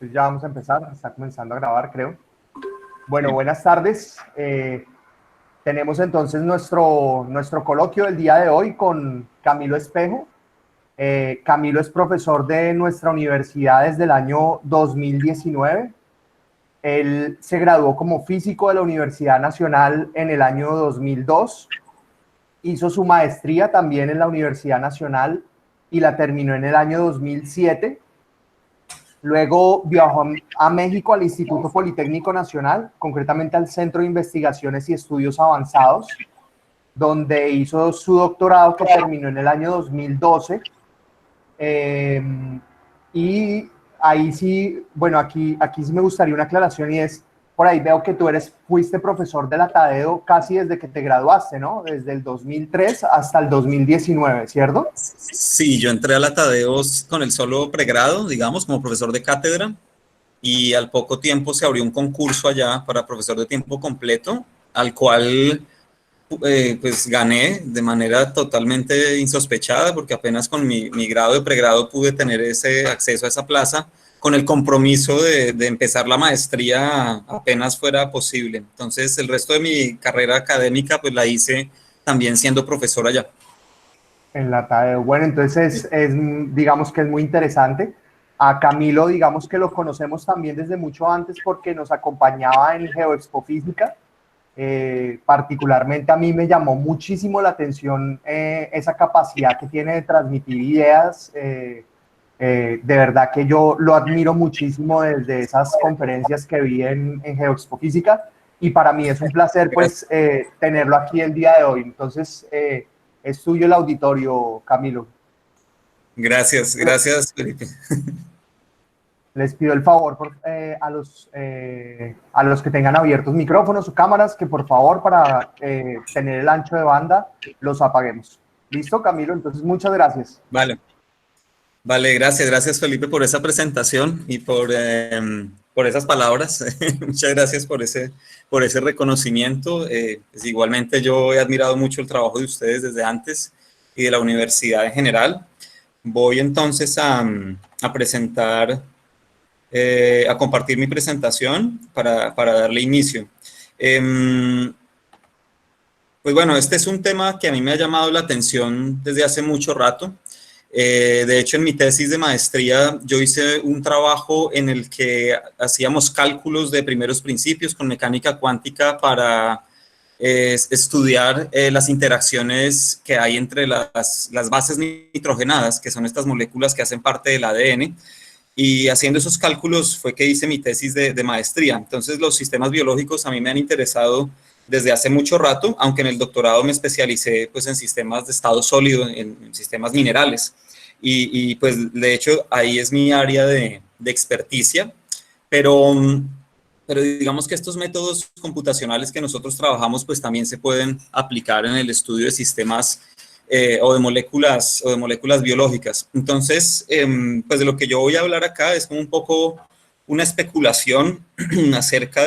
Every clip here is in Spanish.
Entonces ya vamos a empezar, está comenzando a grabar, creo. Bueno, buenas tardes. Tenemos entonces nuestro coloquio del día de hoy con Camilo Espejo. Camilo es profesor de nuestra universidad desde el año 2019. Él se graduó como físico de la Universidad Nacional en el año 2002. Hizo su maestría también en la Universidad Nacional y la terminó en el año 2007. Luego viajó a México al Instituto Politécnico Nacional, concretamente al Centro de Investigaciones y Estudios Avanzados, donde hizo su doctorado que terminó en el año 2012. Y ahí sí, bueno, aquí sí me gustaría una aclaración y es, por ahí veo que fuiste profesor de la Tadeo casi desde que te graduaste, ¿no? Desde el 2003 hasta el 2019, ¿cierto? Sí, yo entré a la Tadeo con el solo pregrado, digamos, como profesor de cátedra, y al poco tiempo se abrió un concurso allá para profesor de tiempo completo, al cual pues gané de manera totalmente insospechada, porque apenas con mi grado de pregrado pude tener ese acceso a esa plaza, con el compromiso de empezar la maestría apenas fuera posible. Entonces, el resto de mi carrera académica pues la hice también siendo profesor allá. En la Tadeo. Bueno, entonces digamos que es muy interesante. A Camilo, digamos que lo conocemos también desde mucho antes porque nos acompañaba en GeoExpo Física. Particularmente a mí me llamó muchísimo la atención esa capacidad que tiene de transmitir ideas. De verdad que yo lo admiro muchísimo desde esas conferencias que vi en GeoExpo Física y para mí es un placer pues tenerlo aquí el día de hoy. Entonces, es tuyo el auditorio, Camilo. Gracias, gracias, Felipe. Les pido el favor a los que tengan abiertos micrófonos o cámaras que por favor para tener el ancho de banda los apaguemos. ¿Listo, Camilo? Entonces, muchas gracias. Vale, gracias Felipe por esa presentación y por esas palabras. Muchas gracias por ese reconocimiento. Pues igualmente yo he admirado mucho el trabajo de ustedes desde antes y de la universidad en general. Voy entonces a presentar, a compartir mi presentación para darle inicio. Pues bueno, este es un tema que a mí me ha llamado la atención desde hace mucho rato. De hecho, en mi tesis de maestría yo hice un trabajo en el que hacíamos cálculos de primeros principios con mecánica cuántica para estudiar las interacciones que hay entre las bases nitrogenadas, que son estas moléculas que hacen parte del ADN. Y haciendo esos cálculos fue que hice mi tesis de maestría. Entonces, los sistemas biológicos a mí me han interesado desde hace mucho rato, aunque en el doctorado me especialicé pues, en sistemas de estado sólido, en sistemas minerales. Pues de hecho ahí es mi área de experticia, pero, pero digamos que estos métodos computacionales que nosotros trabajamos pues también se pueden aplicar en el estudio de sistemas o de moléculas biológicas. Entonces, pues de lo que yo voy a hablar acá es como un poco una especulación acerca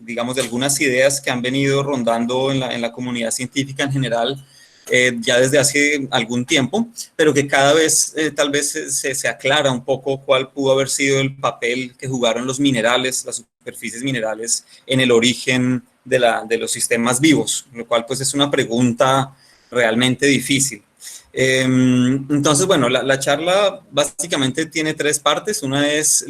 digamos, de algunas ideas que han venido rondando en la comunidad científica en general ya desde hace algún tiempo, pero que cada vez tal vez se aclara un poco cuál pudo haber sido el papel que jugaron los minerales, las superficies minerales en el origen de los sistemas vivos, lo cual pues es una pregunta realmente difícil. Entonces, bueno, la charla básicamente tiene tres partes. Una es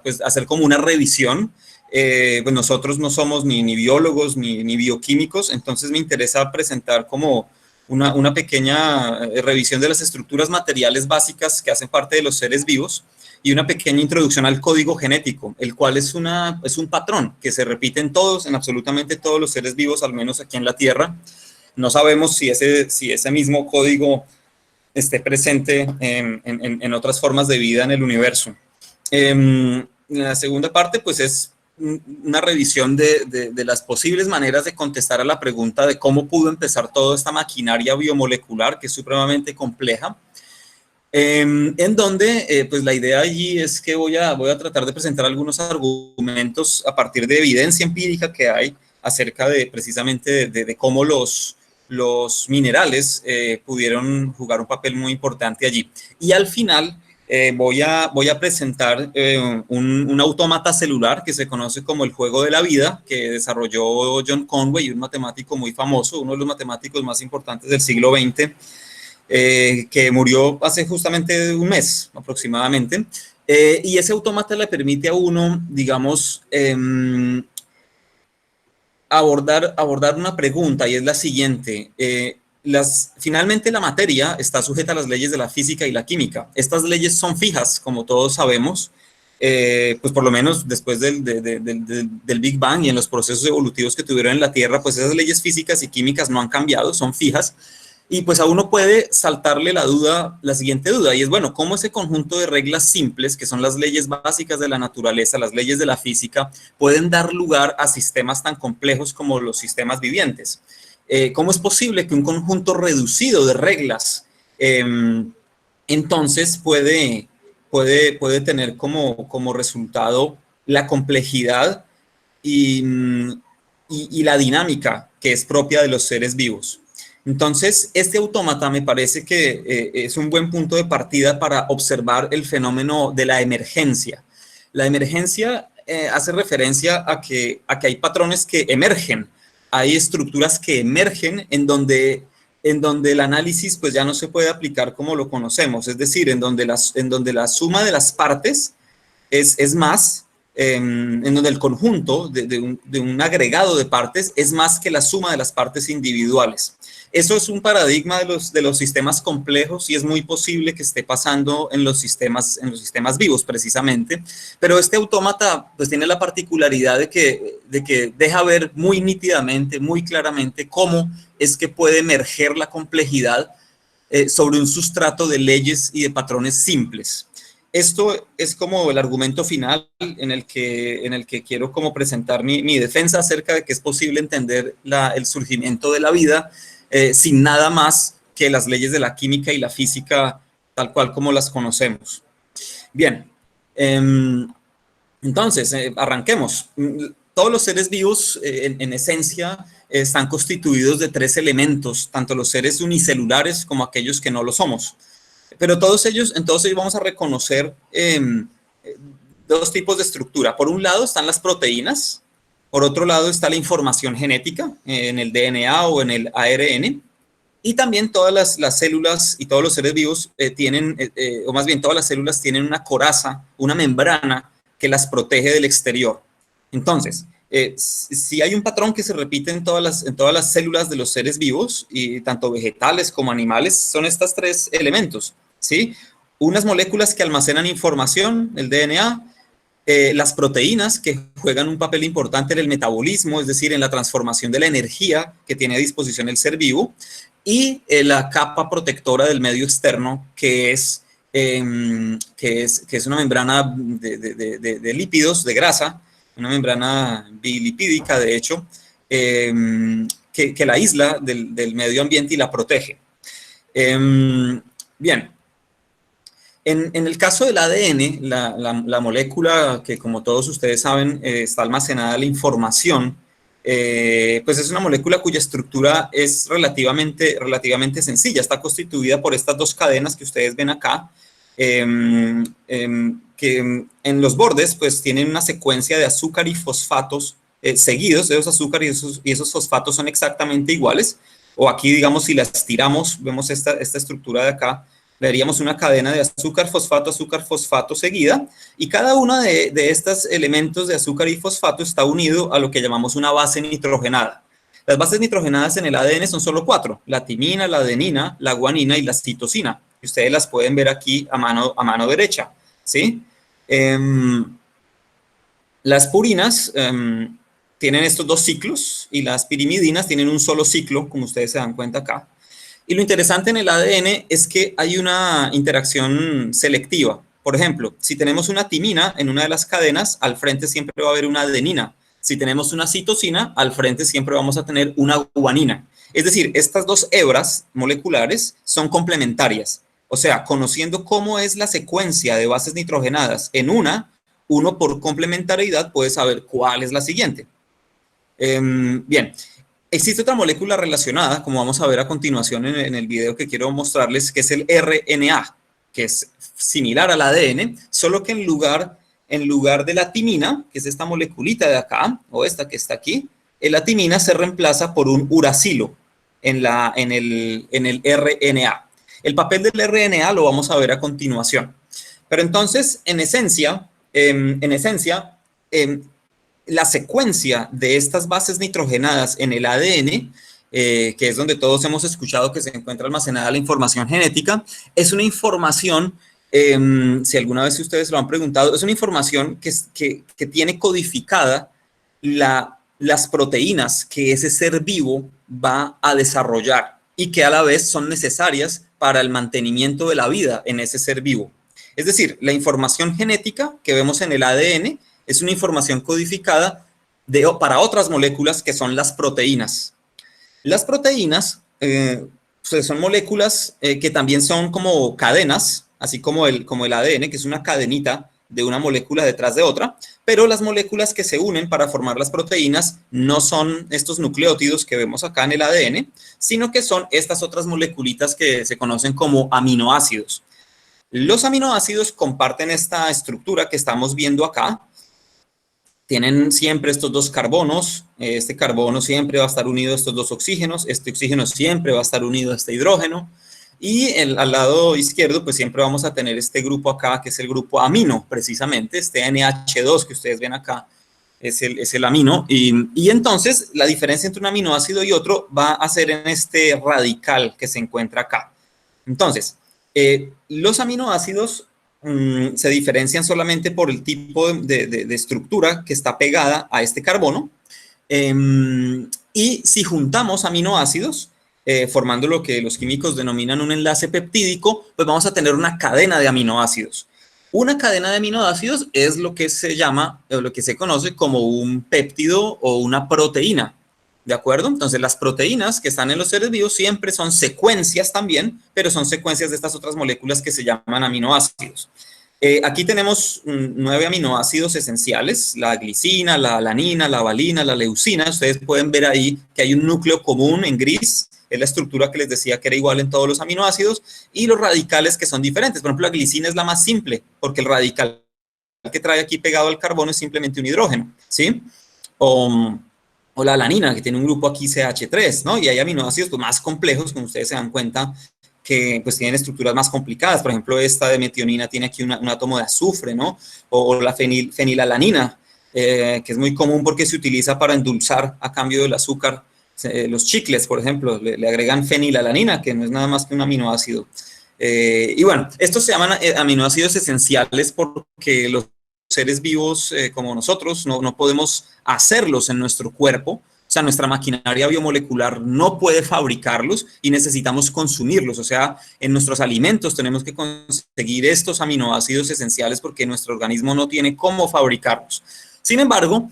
pues, hacer como una revisión. Pues nosotros no somos ni biólogos ni bioquímicos, entonces me interesa presentar como una pequeña revisión de las estructuras materiales básicas que hacen parte de los seres vivos y una pequeña introducción al código genético, el cual es un patrón que se repite en absolutamente todos los seres vivos, al menos aquí en la Tierra. No sabemos si ese mismo código esté presente en otras formas de vida en el universo. La segunda parte, pues, es una revisión de las posibles maneras de contestar a la pregunta de cómo pudo empezar toda esta maquinaria biomolecular, que es supremamente compleja, en donde, pues, la idea allí es que voy a tratar de presentar algunos argumentos a partir de evidencia empírica que hay acerca de, precisamente, de cómo los minerales pudieron jugar un papel muy importante allí. Y al final voy a presentar un autómata celular que se conoce como el juego de la vida, que desarrolló John Conway, un matemático muy famoso, uno de los matemáticos más importantes del siglo XX, que murió hace justamente un mes aproximadamente. Y ese autómata le permite a uno, digamos, abordar una pregunta, y es la siguiente. Finalmente la materia está sujeta a las leyes de la física y la química. Estas leyes son fijas, como todos sabemos, pues por lo menos después del Big Bang y en los procesos evolutivos que tuvieron en la Tierra, pues esas leyes físicas y químicas no han cambiado, son fijas. Y pues a uno puede saltarle la siguiente duda, y es, bueno, ¿cómo ese conjunto de reglas simples, que son las leyes básicas de la naturaleza, las leyes de la física, pueden dar lugar a sistemas tan complejos como los sistemas vivientes? ¿Cómo es posible que un conjunto reducido de reglas entonces puede tener como resultado la complejidad y la dinámica que es propia de los seres vivos? Entonces, este autómata me parece que es un buen punto de partida para observar el fenómeno de la emergencia. La emergencia hace referencia a que hay patrones que emergen, hay estructuras que emergen en donde el análisis pues ya no se puede aplicar como lo conocemos, es decir, en donde la suma de las partes es más, en donde el conjunto de un agregado de partes es más que la suma de las partes individuales. Eso es un paradigma de los sistemas complejos, y es muy posible que esté pasando en los sistemas vivos precisamente, pero este autómata pues tiene la particularidad de que deja ver muy nítidamente, muy claramente cómo es que puede emerger la complejidad sobre un sustrato de leyes y de patrones simples. Esto es como el argumento final en el que quiero como presentar mi defensa acerca de que es posible entender el surgimiento de la vida sin nada más que las leyes de la química y la física tal cual como las conocemos. Bien, entonces arranquemos. Todos los seres vivos en esencia están constituidos de 3 elementos, tanto los seres unicelulares como aquellos que no lo somos. Pero en todos ellos vamos a reconocer 2 tipos de estructura. Por un lado están las proteínas, por otro lado está la información genética en el DNA o en el ARN, y también todas las células y todos los seres vivos tienen, o más bien todas las células tienen una coraza, una membrana que las protege del exterior. Entonces, si hay un patrón que se repite en todas las células de los seres vivos, y tanto vegetales como animales, son estos 3 elementos, ¿sí? Unas moléculas que almacenan información, el DNA, las proteínas que juegan un papel importante en el metabolismo, es decir, en la transformación de la energía que tiene a disposición el ser vivo, y la capa protectora del medio externo, que es una membrana de lípidos, de grasa, una membrana bilipídica, de hecho, que la aísla del medio ambiente y la protege. Bien. En el caso del ADN, la molécula que, como todos ustedes saben, está almacenada la información, pues es una molécula cuya estructura es relativamente sencilla. Está constituida por estas 2 cadenas que ustedes ven acá, que en los bordes pues tienen una secuencia de azúcar y fosfatos seguidos. Esos azúcares y esos fosfatos son exactamente iguales. O aquí, digamos, si las tiramos, vemos esta estructura de acá, veríamos una cadena de azúcar, fosfato seguida, y cada uno de estos elementos de azúcar y fosfato está unido a lo que llamamos una base nitrogenada. Las bases nitrogenadas en el ADN son solo 4, la timina, la adenina, la guanina y la citosina. Y ustedes las pueden ver aquí a mano derecha, ¿sí? Las purinas tienen estos 2 ciclos, y las pirimidinas tienen un solo ciclo, como ustedes se dan cuenta acá. Y lo interesante en el ADN es que hay una interacción selectiva. Por ejemplo, si tenemos una timina en una de las cadenas, al frente siempre va a haber una adenina. Si tenemos una citosina, al frente siempre vamos a tener una guanina. Es decir, estas 2 hebras moleculares son complementarias. O sea, conociendo cómo es la secuencia de bases nitrogenadas en uno por complementariedad puede saber cuál es la siguiente. Bien. Existe otra molécula relacionada, como vamos a ver a continuación en el video que quiero mostrarles, que es el RNA. que es similar al ADN, solo que en lugar de la timina, que es esta moleculita de acá, o esta que está aquí, la timina se reemplaza por un uracilo en el RNA. El papel del RNA lo vamos a ver a continuación. Pero entonces, en esencia, la secuencia de estas bases nitrogenadas en el ADN, que es donde todos hemos escuchado que se encuentra almacenada la información genética, es una información, si alguna vez ustedes lo han preguntado, es una información que tiene codificada las proteínas que ese ser vivo va a desarrollar y que a la vez son necesarias para el mantenimiento de la vida en ese ser vivo. Es decir, la información genética que vemos en el ADN es una información codificada para otras moléculas que son las proteínas. Las proteínas pues son moléculas que también son como cadenas, así como el ADN, que es una cadenita de una molécula detrás de otra, pero las moléculas que se unen para formar las proteínas no son estos nucleótidos que vemos acá en el ADN, sino que son estas otras moleculitas que se conocen como aminoácidos. Los aminoácidos comparten esta estructura que estamos viendo acá. Tienen siempre estos dos carbonos, este carbono siempre va a estar unido a estos dos oxígenos, este oxígeno siempre va a estar unido a este hidrógeno, y al lado izquierdo pues siempre vamos a tener este grupo acá, que es el grupo amino, precisamente, este NH2 que ustedes ven acá, es el amino, y entonces la diferencia entre un aminoácido y otro va a ser en este radical que se encuentra acá. Entonces, los aminoácidos se diferencian solamente por el tipo de estructura que está pegada a este carbono, y si juntamos aminoácidos, formando lo que los químicos denominan un enlace peptídico, pues vamos a tener una cadena de aminoácidos. Una cadena de aminoácidos es lo que se llama, o lo que se conoce como un péptido o una proteína. ¿De acuerdo? Entonces, las proteínas que están en los seres vivos siempre son secuencias también, pero son secuencias de estas otras moléculas que se llaman aminoácidos. Aquí tenemos 9 aminoácidos esenciales, la glicina, la alanina, la valina, la leucina. Ustedes pueden ver ahí que hay un núcleo común en gris, es la estructura que les decía que era igual en todos los aminoácidos, y los radicales que son diferentes. Por ejemplo, la glicina es la más simple, porque el radical que trae aquí pegado al carbono es simplemente un hidrógeno, ¿sí? O la alanina, que tiene un grupo aquí CH3, ¿no? Y hay aminoácidos pues, más complejos, como ustedes se dan cuenta, que pues tienen estructuras más complicadas. Por ejemplo, esta de metionina tiene aquí un átomo de azufre, ¿no? O la fenilalanina, que es muy común porque se utiliza para endulzar a cambio del azúcar. Los chicles, por ejemplo, le agregan fenilalanina, que no es nada más que un aminoácido. Y bueno, estos se llaman aminoácidos esenciales porque los seres vivos como nosotros no podemos hacerlos en nuestro cuerpo. O sea, nuestra maquinaria biomolecular no puede fabricarlos y necesitamos consumirlos. O sea, en nuestros alimentos tenemos que conseguir estos aminoácidos esenciales porque nuestro organismo no tiene cómo fabricarlos. Sin embargo,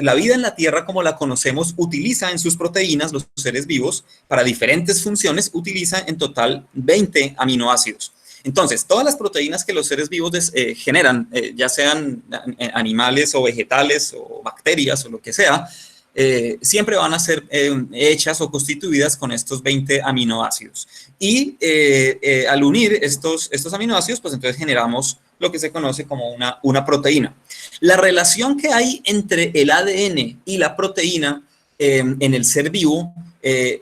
la vida en la Tierra, como la conocemos, utiliza en sus proteínas, los seres vivos, para diferentes funciones, utiliza en total 20 aminoácidos. Entonces, todas las proteínas que los seres vivos generan, ya sean animales o vegetales o bacterias o lo que sea, siempre van a ser hechas o constituidas con estos 20 aminoácidos. Y al unir estos aminoácidos, pues entonces generamos lo que se conoce como una proteína. La relación que hay entre el ADN y la proteína en el ser vivo,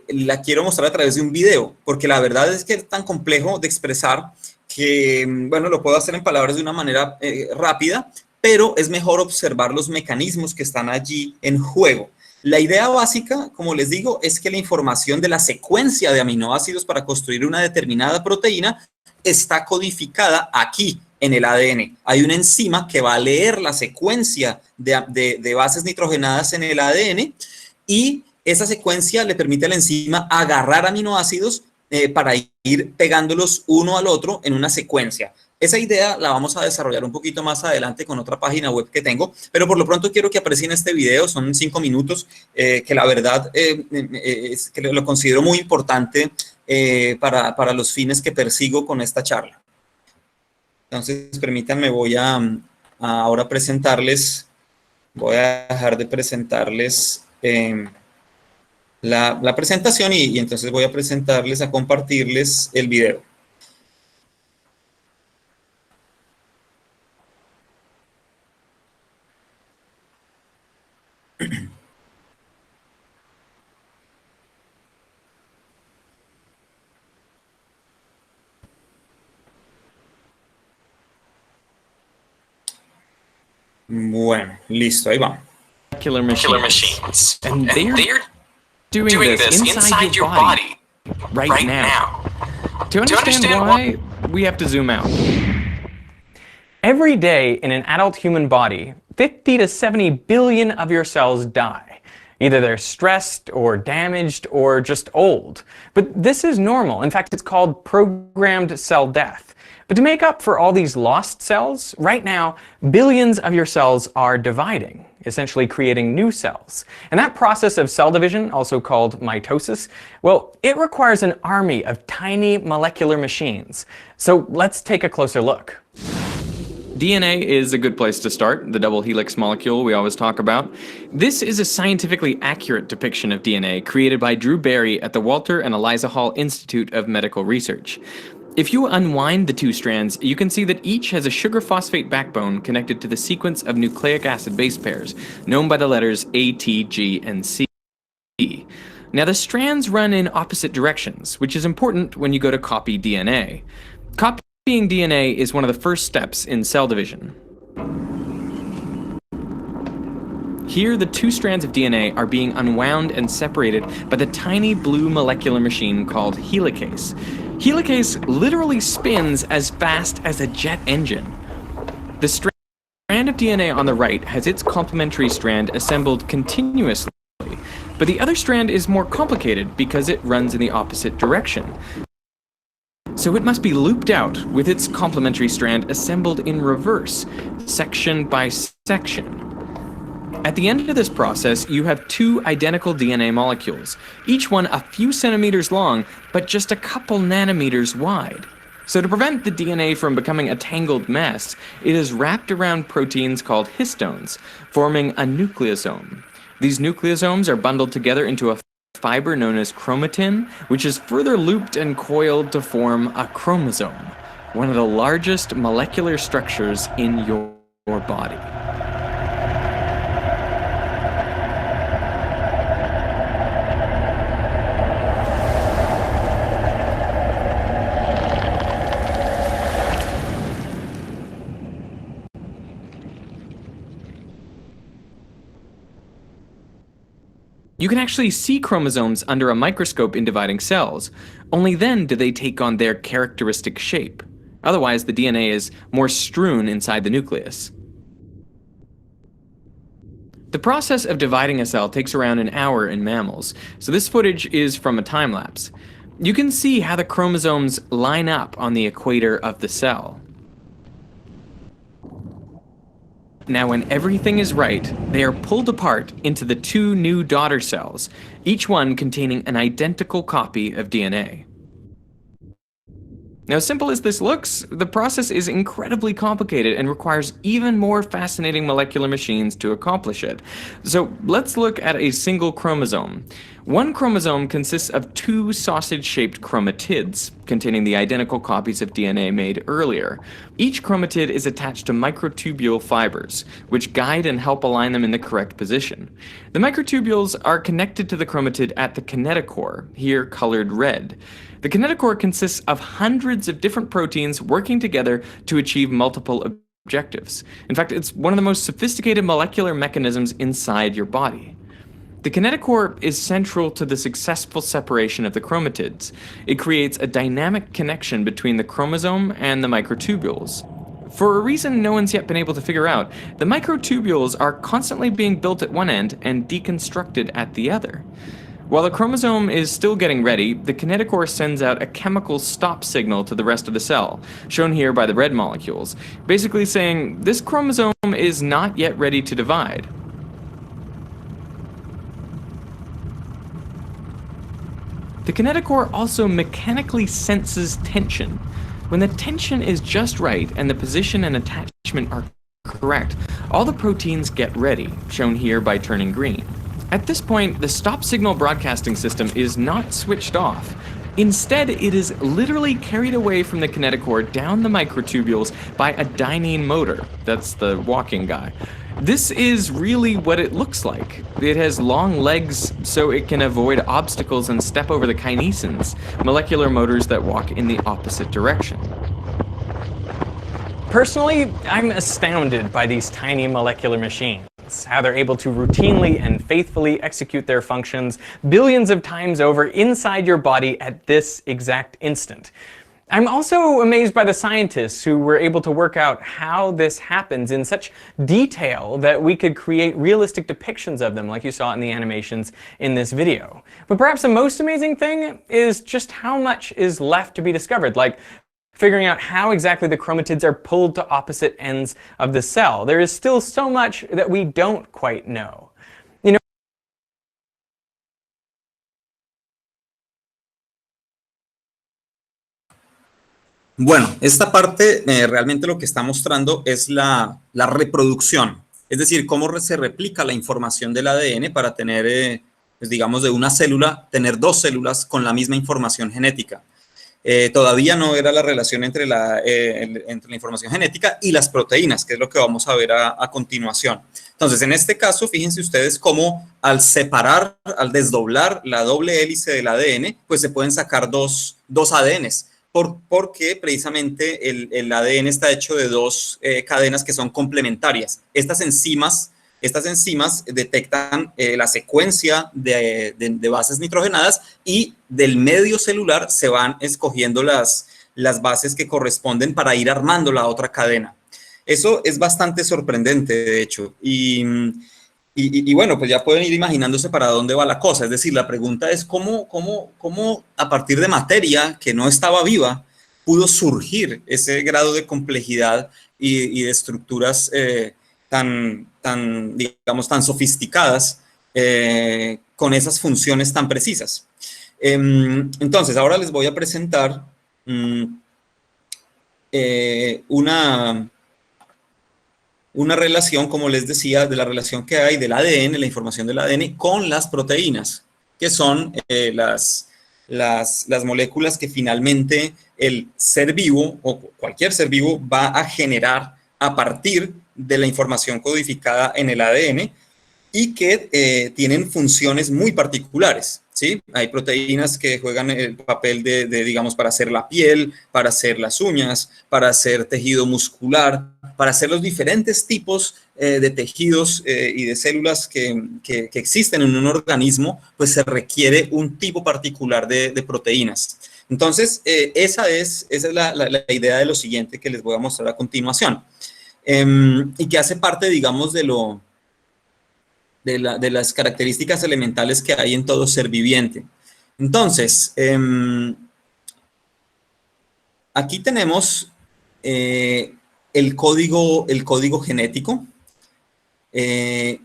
la quiero mostrar a través de un video, porque la verdad es que es tan complejo de expresar que, bueno, lo puedo hacer en palabras de una manera rápida, pero es mejor observar los mecanismos que están allí en juego. La idea básica, como les digo, es que la información de la secuencia de aminoácidos para construir una determinada proteína está codificada aquí en el ADN. Hay una enzima que va a leer la secuencia de bases nitrogenadas en el ADN y esa secuencia le permite a la enzima agarrar aminoácidos para ir pegándolos uno al otro en una secuencia. Esa idea la vamos a desarrollar un poquito más adelante con otra página web que tengo, pero por lo pronto quiero que aprecien este video, son 5 minutos, que la verdad que lo considero muy importante para los fines que persigo con esta charla. Entonces, permítanme, voy a ahora presentarles, voy a dejar de presentarles la presentación y entonces voy a presentarles, a compartirles el video. Bueno, listo, ahí va. Molecular machines. And they're doing this inside your body right now. To understand why, we have to zoom out. Every day in an adult human body, 50 to 70 billion of your cells die. Either they're stressed or damaged or just old. But this is normal. In fact, it's called programmed cell death. But to make up for all these lost cells, right now, billions of your cells are dividing, essentially creating new cells. And that process of cell division, also called mitosis, well, it requires an army of tiny molecular machines. So let's take a closer look. DNA is a good place to start, the double helix molecule we always talk about. This is a scientifically accurate depiction of DNA created by Drew Barry at the Walter and Eliza Hall Institute of Medical Research. If you unwind the two strands, you can see that each has a sugar phosphate backbone connected to the sequence of nucleic acid base pairs, known by the letters A, T, G, and C. Now the strands run in opposite directions, which is important when you go to copy DNA. Copying DNA is one of the first steps in cell division. Here, the two strands of DNA are being unwound and separated by the tiny blue molecular machine called helicase. Helicase literally spins as fast as a jet engine. The strand of DNA on the right has its complementary strand assembled continuously, but the other strand is more complicated because it runs in the opposite direction. So it must be looped out with its complementary strand assembled in reverse, section by section. At the end of this process, you have two identical DNA molecules, each one a few centimeters long, but just a couple nanometers wide. So to prevent the DNA from becoming a tangled mess, it is wrapped around proteins called histones, forming a nucleosome. These nucleosomes are bundled together into a fiber known as chromatin, which is further looped and coiled to form a chromosome, one of the largest molecular structures in your body. You can actually see chromosomes under a microscope in dividing cells. Only then do they take on their characteristic shape. Otherwise, the DNA is more strewn inside the nucleus. The process of dividing a cell takes around an hour in mammals, so this footage is from a time lapse. You can see how the chromosomes line up on the equator of the cell. Now, when everything is right, they are pulled apart into the two new daughter cells, each one containing an identical copy of DNA. Now, as simple as this looks, the process is incredibly complicated and requires even more fascinating molecular machines to accomplish it. So let's look at a single chromosome. One chromosome consists of two sausage-shaped chromatids, containing the identical copies of DNA made earlier. Each chromatid is attached to microtubule fibers, which guide and help align them in the correct position. The microtubules are connected to the chromatid at the kinetochore, here colored red. The kinetochore consists of hundreds of different proteins working together to achieve multiple objectives. In fact, it's one of the most sophisticated molecular mechanisms inside your body. The kinetochore is central to the successful separation of the chromatids. It creates a dynamic connection between the chromosome and the microtubules. For a reason no one's yet been able to figure out, the microtubules are constantly being built at one end and deconstructed at the other. While the chromosome is still getting ready, the kinetochore sends out a chemical stop signal to the rest of the cell, shown here by the red molecules, basically saying this chromosome is not yet ready to divide. The kinetochore also mechanically senses tension. When the tension is just right and the position and attachment are correct, all the proteins get ready, shown here by turning green. At this point, the stop signal broadcasting system is not switched off. Instead, it is literally carried away from the kinetochore down the microtubules by a dynein motor. That's the walking guy. This is really what it looks like. It has long legs so it can avoid obstacles and step over the kinesins, molecular motors that walk in the opposite direction. Personally, I'm astounded by these tiny molecular machines, how they're able to routinely and faithfully execute their functions billions of times over inside your body at this exact instant. I'm also amazed by the scientists who were able to work out how this happens in such detail that we could create realistic depictions of them like you saw in the animations in this video. But perhaps the most amazing thing is just how much is left to be discovered, like figuring out how exactly the chromatids are pulled to opposite ends of the cell. There is still so much that we don't quite know. Bueno, esta parte realmente lo que está mostrando es la reproducción, es decir, cómo se replica la información del ADN para tener, pues digamos, de una célula, tener dos células con la misma información genética. Todavía no era la relación entre la información genética y las proteínas, que es lo que vamos a ver a continuación. Entonces, en este caso, fíjense ustedes cómo al separar, al desdoblar la doble hélice del ADN, pues se pueden sacar dos ADNs. Porque precisamente el ADN está hecho de dos cadenas que son complementarias. Estas enzimas detectan la secuencia de bases nitrogenadas y del medio celular se van escogiendo las bases que corresponden para ir armando la otra cadena. Eso es bastante sorprendente, de hecho. Y bueno, pues ya pueden ir imaginándose para dónde va la cosa. Es decir, la pregunta es cómo a partir de materia que no estaba viva pudo surgir ese grado de complejidad y de estructuras digamos, tan sofisticadas con esas funciones tan precisas. Entonces, ahora les voy a presentar una relación, como les decía, de la relación que hay del ADN, la información del ADN, con las proteínas, que son las moléculas que finalmente el ser vivo o cualquier ser vivo va a generar a partir de la información codificada en el ADN y que tienen funciones muy particulares, ¿sí? Hay proteínas que juegan el papel digamos, para hacer la piel, para hacer las uñas, para hacer tejido muscular, para hacer los diferentes tipos de tejidos y de células que existen en un organismo, pues se requiere un tipo particular de proteínas. Entonces, esa es la idea de lo siguiente que les voy a mostrar a continuación. Y que hace parte, digamos, de las características elementales que hay en todo ser viviente. Entonces, aquí tenemos el código genético, en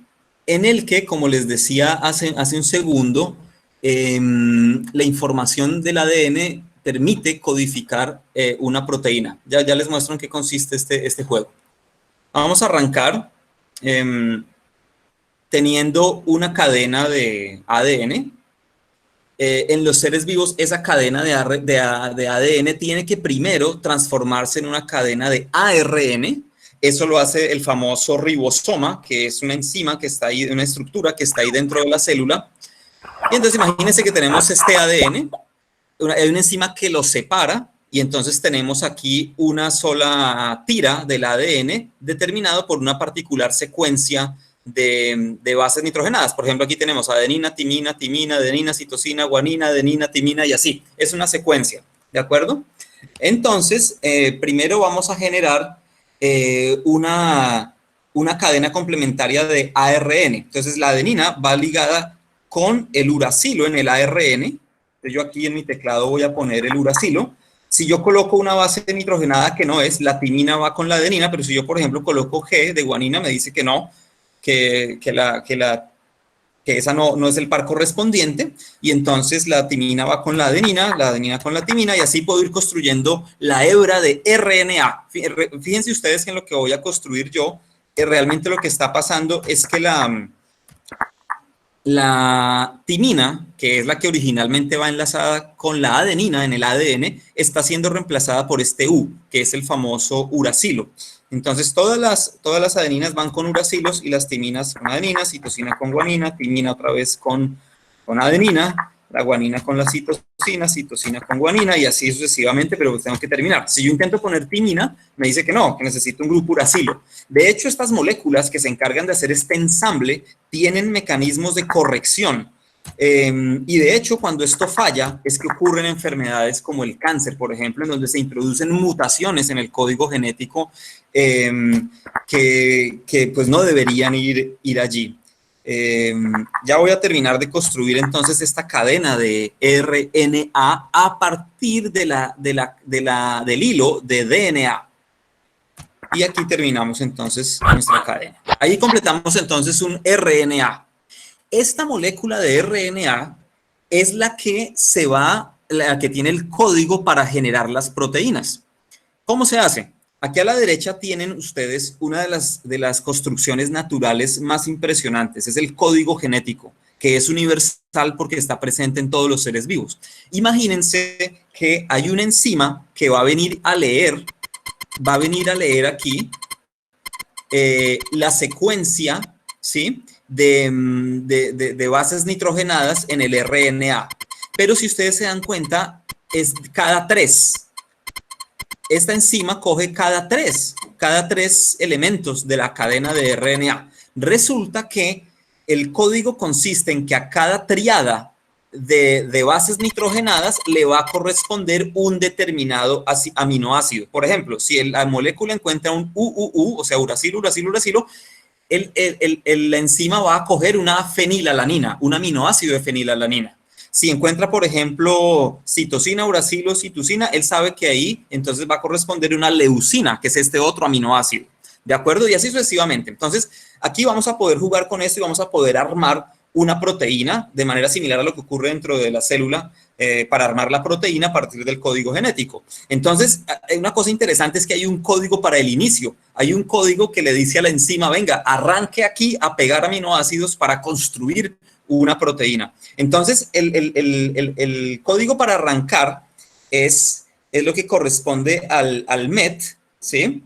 el que, como les decía hace un segundo, la información del ADN permite codificar una proteína. Ya les muestro en qué consiste este juego. Vamos a arrancar teniendo una cadena de ADN. En los seres vivos, esa cadena de ADN tiene que primero transformarse en una cadena de ARN. Eso lo hace el famoso ribosoma, que es una enzima que está ahí, una estructura que está ahí dentro de la célula. Y entonces imagínense que tenemos este ADN, hay una enzima que lo separa, y entonces tenemos aquí una sola tira del ADN determinado por una particular secuencia de bases nitrogenadas. Por ejemplo, aquí tenemos adenina, timina, adenina, citosina, guanina, adenina, timina y así. Es una secuencia, ¿de acuerdo? Entonces, primero vamos a generar una cadena complementaria de ARN. Entonces, la adenina va ligada con el uracilo en el ARN. Entonces, yo aquí en mi teclado voy a poner el uracilo. Si yo coloco una base nitrogenada que no es, la timina va con la adenina, pero si yo, por ejemplo, coloco G de guanina, me dice que no, que esa no es el par correspondiente, y entonces la timina va con la adenina con la timina, y así puedo ir construyendo la hebra de RNA. Fíjense ustedes que en lo que voy a construir yo, realmente lo que está pasando es que la timina, que es la que originalmente va enlazada con la adenina en el ADN, está siendo reemplazada por este U, que es el famoso uracilo. Entonces, todas las adeninas van con uracilos y las timinas con adenina, citosina con guanina, timina otra vez con adenina, la guanina con la citosina, citosina con guanina y así sucesivamente, pero tengo que terminar. Si yo intento poner timina, me dice que no, que necesito un grupo uracilo. De hecho, estas moléculas que se encargan de hacer este ensamble tienen mecanismos de corrección. Y de hecho, cuando esto falla, es que ocurren enfermedades como el cáncer, por ejemplo, en donde se introducen mutaciones en el código genético que pues no deberían ir allí. Ya voy a terminar de construir entonces esta cadena de RNA a partir del hilo de DNA. Y aquí terminamos entonces nuestra cadena. Ahí completamos entonces un RNA. Esta molécula de RNA es la que tiene el código para generar las proteínas. ¿Cómo se hace? Aquí a la derecha tienen ustedes una de las construcciones naturales más impresionantes. Es el código genético, que es universal porque está presente en todos los seres vivos. Imagínense que hay una enzima que va a venir a leer aquí la secuencia, ¿sí?, de bases nitrogenadas en el RNA. Pero si ustedes se dan cuenta, es cada 3. Esta enzima coge cada tres elementos de la cadena de RNA. Resulta que el código consiste en que a cada triada de bases nitrogenadas le va a corresponder un determinado aminoácido. Por ejemplo, si la molécula encuentra un UUU, o sea, uracilo, la enzima va a coger una fenilalanina, un aminoácido de fenilalanina. Si encuentra, por ejemplo, citosina, uracilo, citosina, él sabe que ahí entonces va a corresponder una leucina, que es este otro aminoácido. ¿De acuerdo? Y así sucesivamente. Entonces, aquí vamos a poder jugar con esto y vamos a poder armar una proteína de manera similar a lo que ocurre dentro de la célula para armar la proteína a partir del código genético. Entonces, una cosa interesante es que hay un código para el inicio. Hay un código que le dice a la enzima, venga, arranque aquí a pegar aminoácidos para construir una proteína. Entonces, el código para arrancar es lo que corresponde al MET, ¿sí?,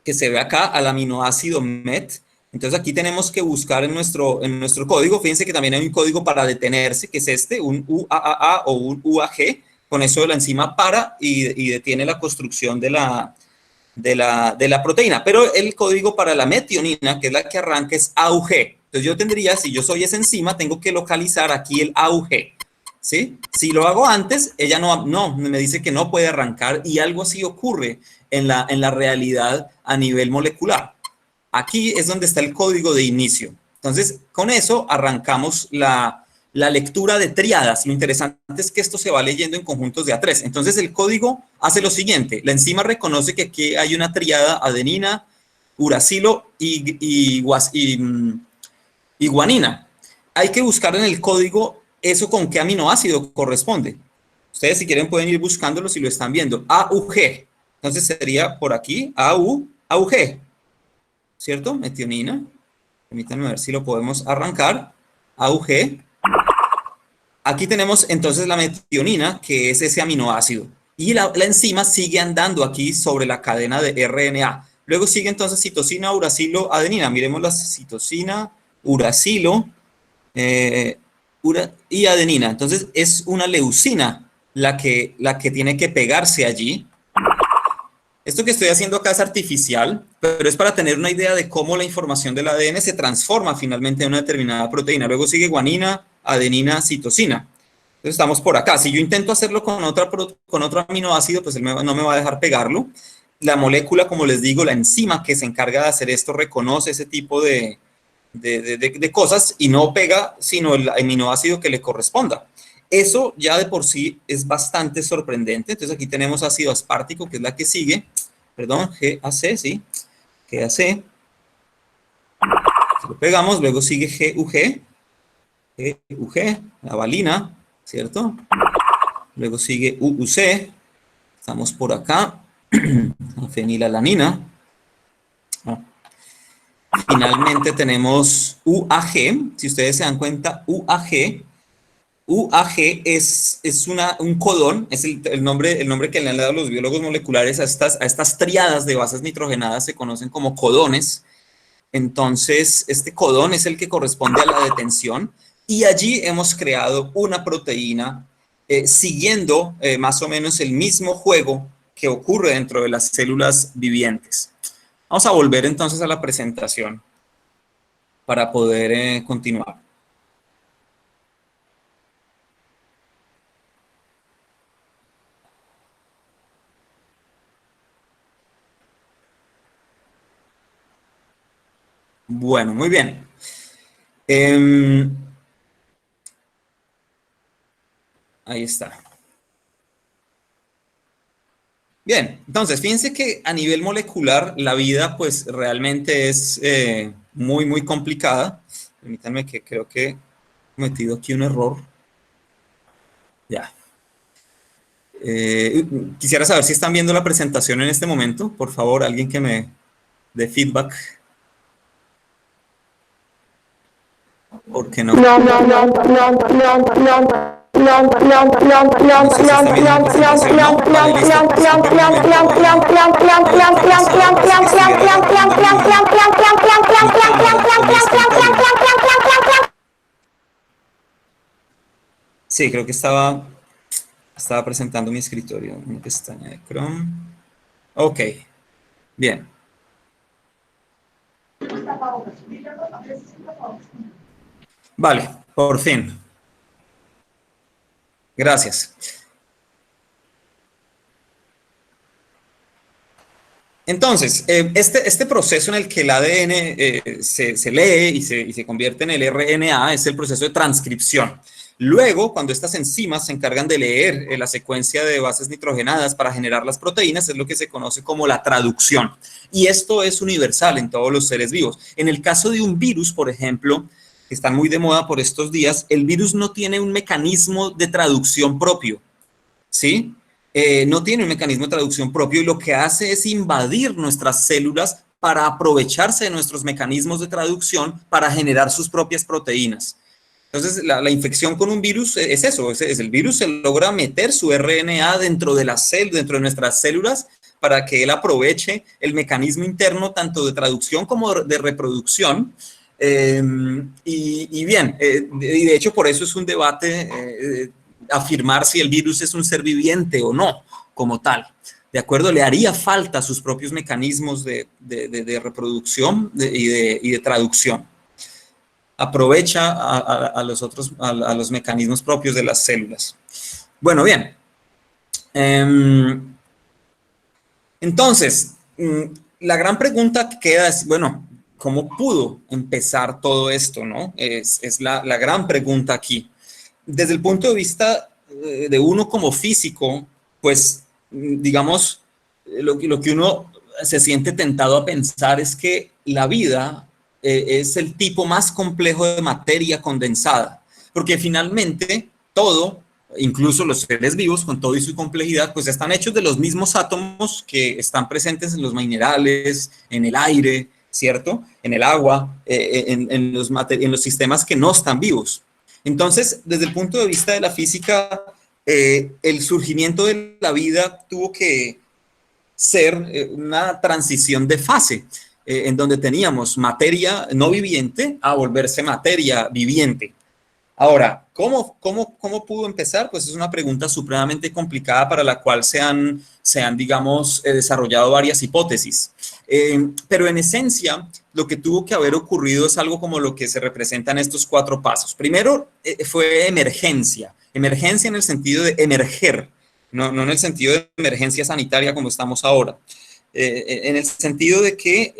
que se ve acá, al aminoácido MET. Entonces, aquí tenemos que buscar en nuestro código. Fíjense que también hay un código para detenerse, que es este, un UAA o un UAG. Con eso la enzima para y detiene la construcción de la proteína. Pero el código para la metionina, que es la que arranca, es AUG. Entonces yo tendría, si yo soy esa enzima, tengo que localizar aquí el AUG, ¿sí? Si lo hago antes, ella no me dice que no puede arrancar y algo así ocurre en la realidad a nivel molecular. Aquí es donde está el código de inicio. Entonces, con eso arrancamos la lectura de triadas. Lo interesante es que esto se va leyendo en conjuntos de A3. Entonces, el código hace lo siguiente. La enzima reconoce que aquí hay una triada adenina, uracilo y guanina. Hay que buscar en el código eso con qué aminoácido corresponde. Ustedes, si quieren, pueden ir buscándolo si lo están viendo. AUG. Entonces, sería por aquí, AUG. ¿Cierto? Metionina. Permítanme ver si lo podemos arrancar. AUG. Aquí tenemos entonces la metionina, que es ese aminoácido. Y la enzima sigue andando aquí sobre la cadena de RNA. Luego sigue entonces citosina, uracilo, adenina. Miremos la citosina, uracilo y adenina. Entonces es una leucina la que tiene que pegarse allí. Esto que estoy haciendo acá es artificial, pero es para tener una idea de cómo la información del ADN se transforma finalmente en una determinada proteína. Luego sigue guanina, adenina, citosina. Entonces estamos por acá. Si yo intento hacerlo con otro aminoácido, pues él no me va a dejar pegarlo. La molécula, como les digo, la enzima que se encarga de hacer esto, reconoce ese tipo de cosas y no pega sino el aminoácido que le corresponda. Eso ya de por sí es bastante sorprendente. Entonces aquí tenemos ácido aspartico, que es la que sigue. Perdón, GAC, sí. GAC. Lo pegamos, luego sigue GUG. GUG, la valina, ¿cierto? Luego sigue UUC. Estamos por acá. Fenilalanina. Finalmente tenemos UAG. Si ustedes se dan cuenta, UAG es un codón, es el nombre que le han dado los biólogos moleculares a estas triadas de bases nitrogenadas, se conocen como codones. Entonces, este codón es el que corresponde a la detención y allí hemos creado una proteína siguiendo más o menos el mismo juego que ocurre dentro de las células vivientes. Vamos a volver entonces a la presentación para poder continuar. Bueno, muy bien. Ahí está. Bien, entonces fíjense que a nivel molecular la vida pues realmente es muy, muy complicada. Permítanme que creo que he cometido aquí un error. Ya. Quisiera saber si están viendo la presentación en este momento. Por favor, alguien que me dé feedback. ¿Por qué no? Sí, creo que estaba presentando mi escritorio, una pestaña de Chrome. Ok, bien. Vale, por fin. Gracias. Entonces, este proceso en el que el ADN se lee y se convierte en el RNA es el proceso de transcripción. Luego, cuando estas enzimas se encargan de leer la secuencia de bases nitrogenadas para generar las proteínas, es lo que se conoce como la traducción. Y esto es universal en todos los seres vivos. En el caso de un virus, por ejemplo, que están muy de moda por estos días, el virus no tiene un mecanismo de traducción propio, ¿sí? No tiene un mecanismo de traducción propio y lo que hace es invadir nuestras células para aprovecharse de nuestros mecanismos de traducción para generar sus propias proteínas. Entonces, la infección con un virus es eso, es el virus se logra meter su RNA dentro de dentro de nuestras células para que él aproveche el mecanismo interno tanto de traducción como de reproducción. Y bien, y de hecho por eso es un debate afirmar si el virus es un ser viviente o no, como tal. ¿De acuerdo? Le haría falta sus propios mecanismos de reproducción y de traducción. Aprovecha a los mecanismos propios de las células. Bueno, bien. Entonces, la gran pregunta que queda es, bueno, ¿cómo pudo empezar todo esto, no? Es la gran pregunta aquí. Desde el punto de vista de uno como físico, pues, digamos, lo que uno se siente tentado a pensar es que la vida es el tipo más complejo de materia condensada, porque finalmente todo, incluso los seres vivos, con todo y su complejidad, pues están hechos de los mismos átomos que están presentes en los minerales, en el aire, ¿cierto? En el agua, en los sistemas que no están vivos. Entonces, desde el punto de vista de la física, el surgimiento de la vida tuvo que ser una transición de fase, en donde teníamos materia no viviente a volverse materia viviente. Ahora, ¿cómo pudo empezar? Pues es una pregunta supremamente complicada para la cual se han digamos, desarrollado varias hipótesis. Pero en esencia, lo que tuvo que haber ocurrido es algo como lo que se representa en estos 4 pasos. Primero, fue emergencia. Emergencia en el sentido de emerger, no en el sentido de emergencia sanitaria como estamos ahora. En el sentido de que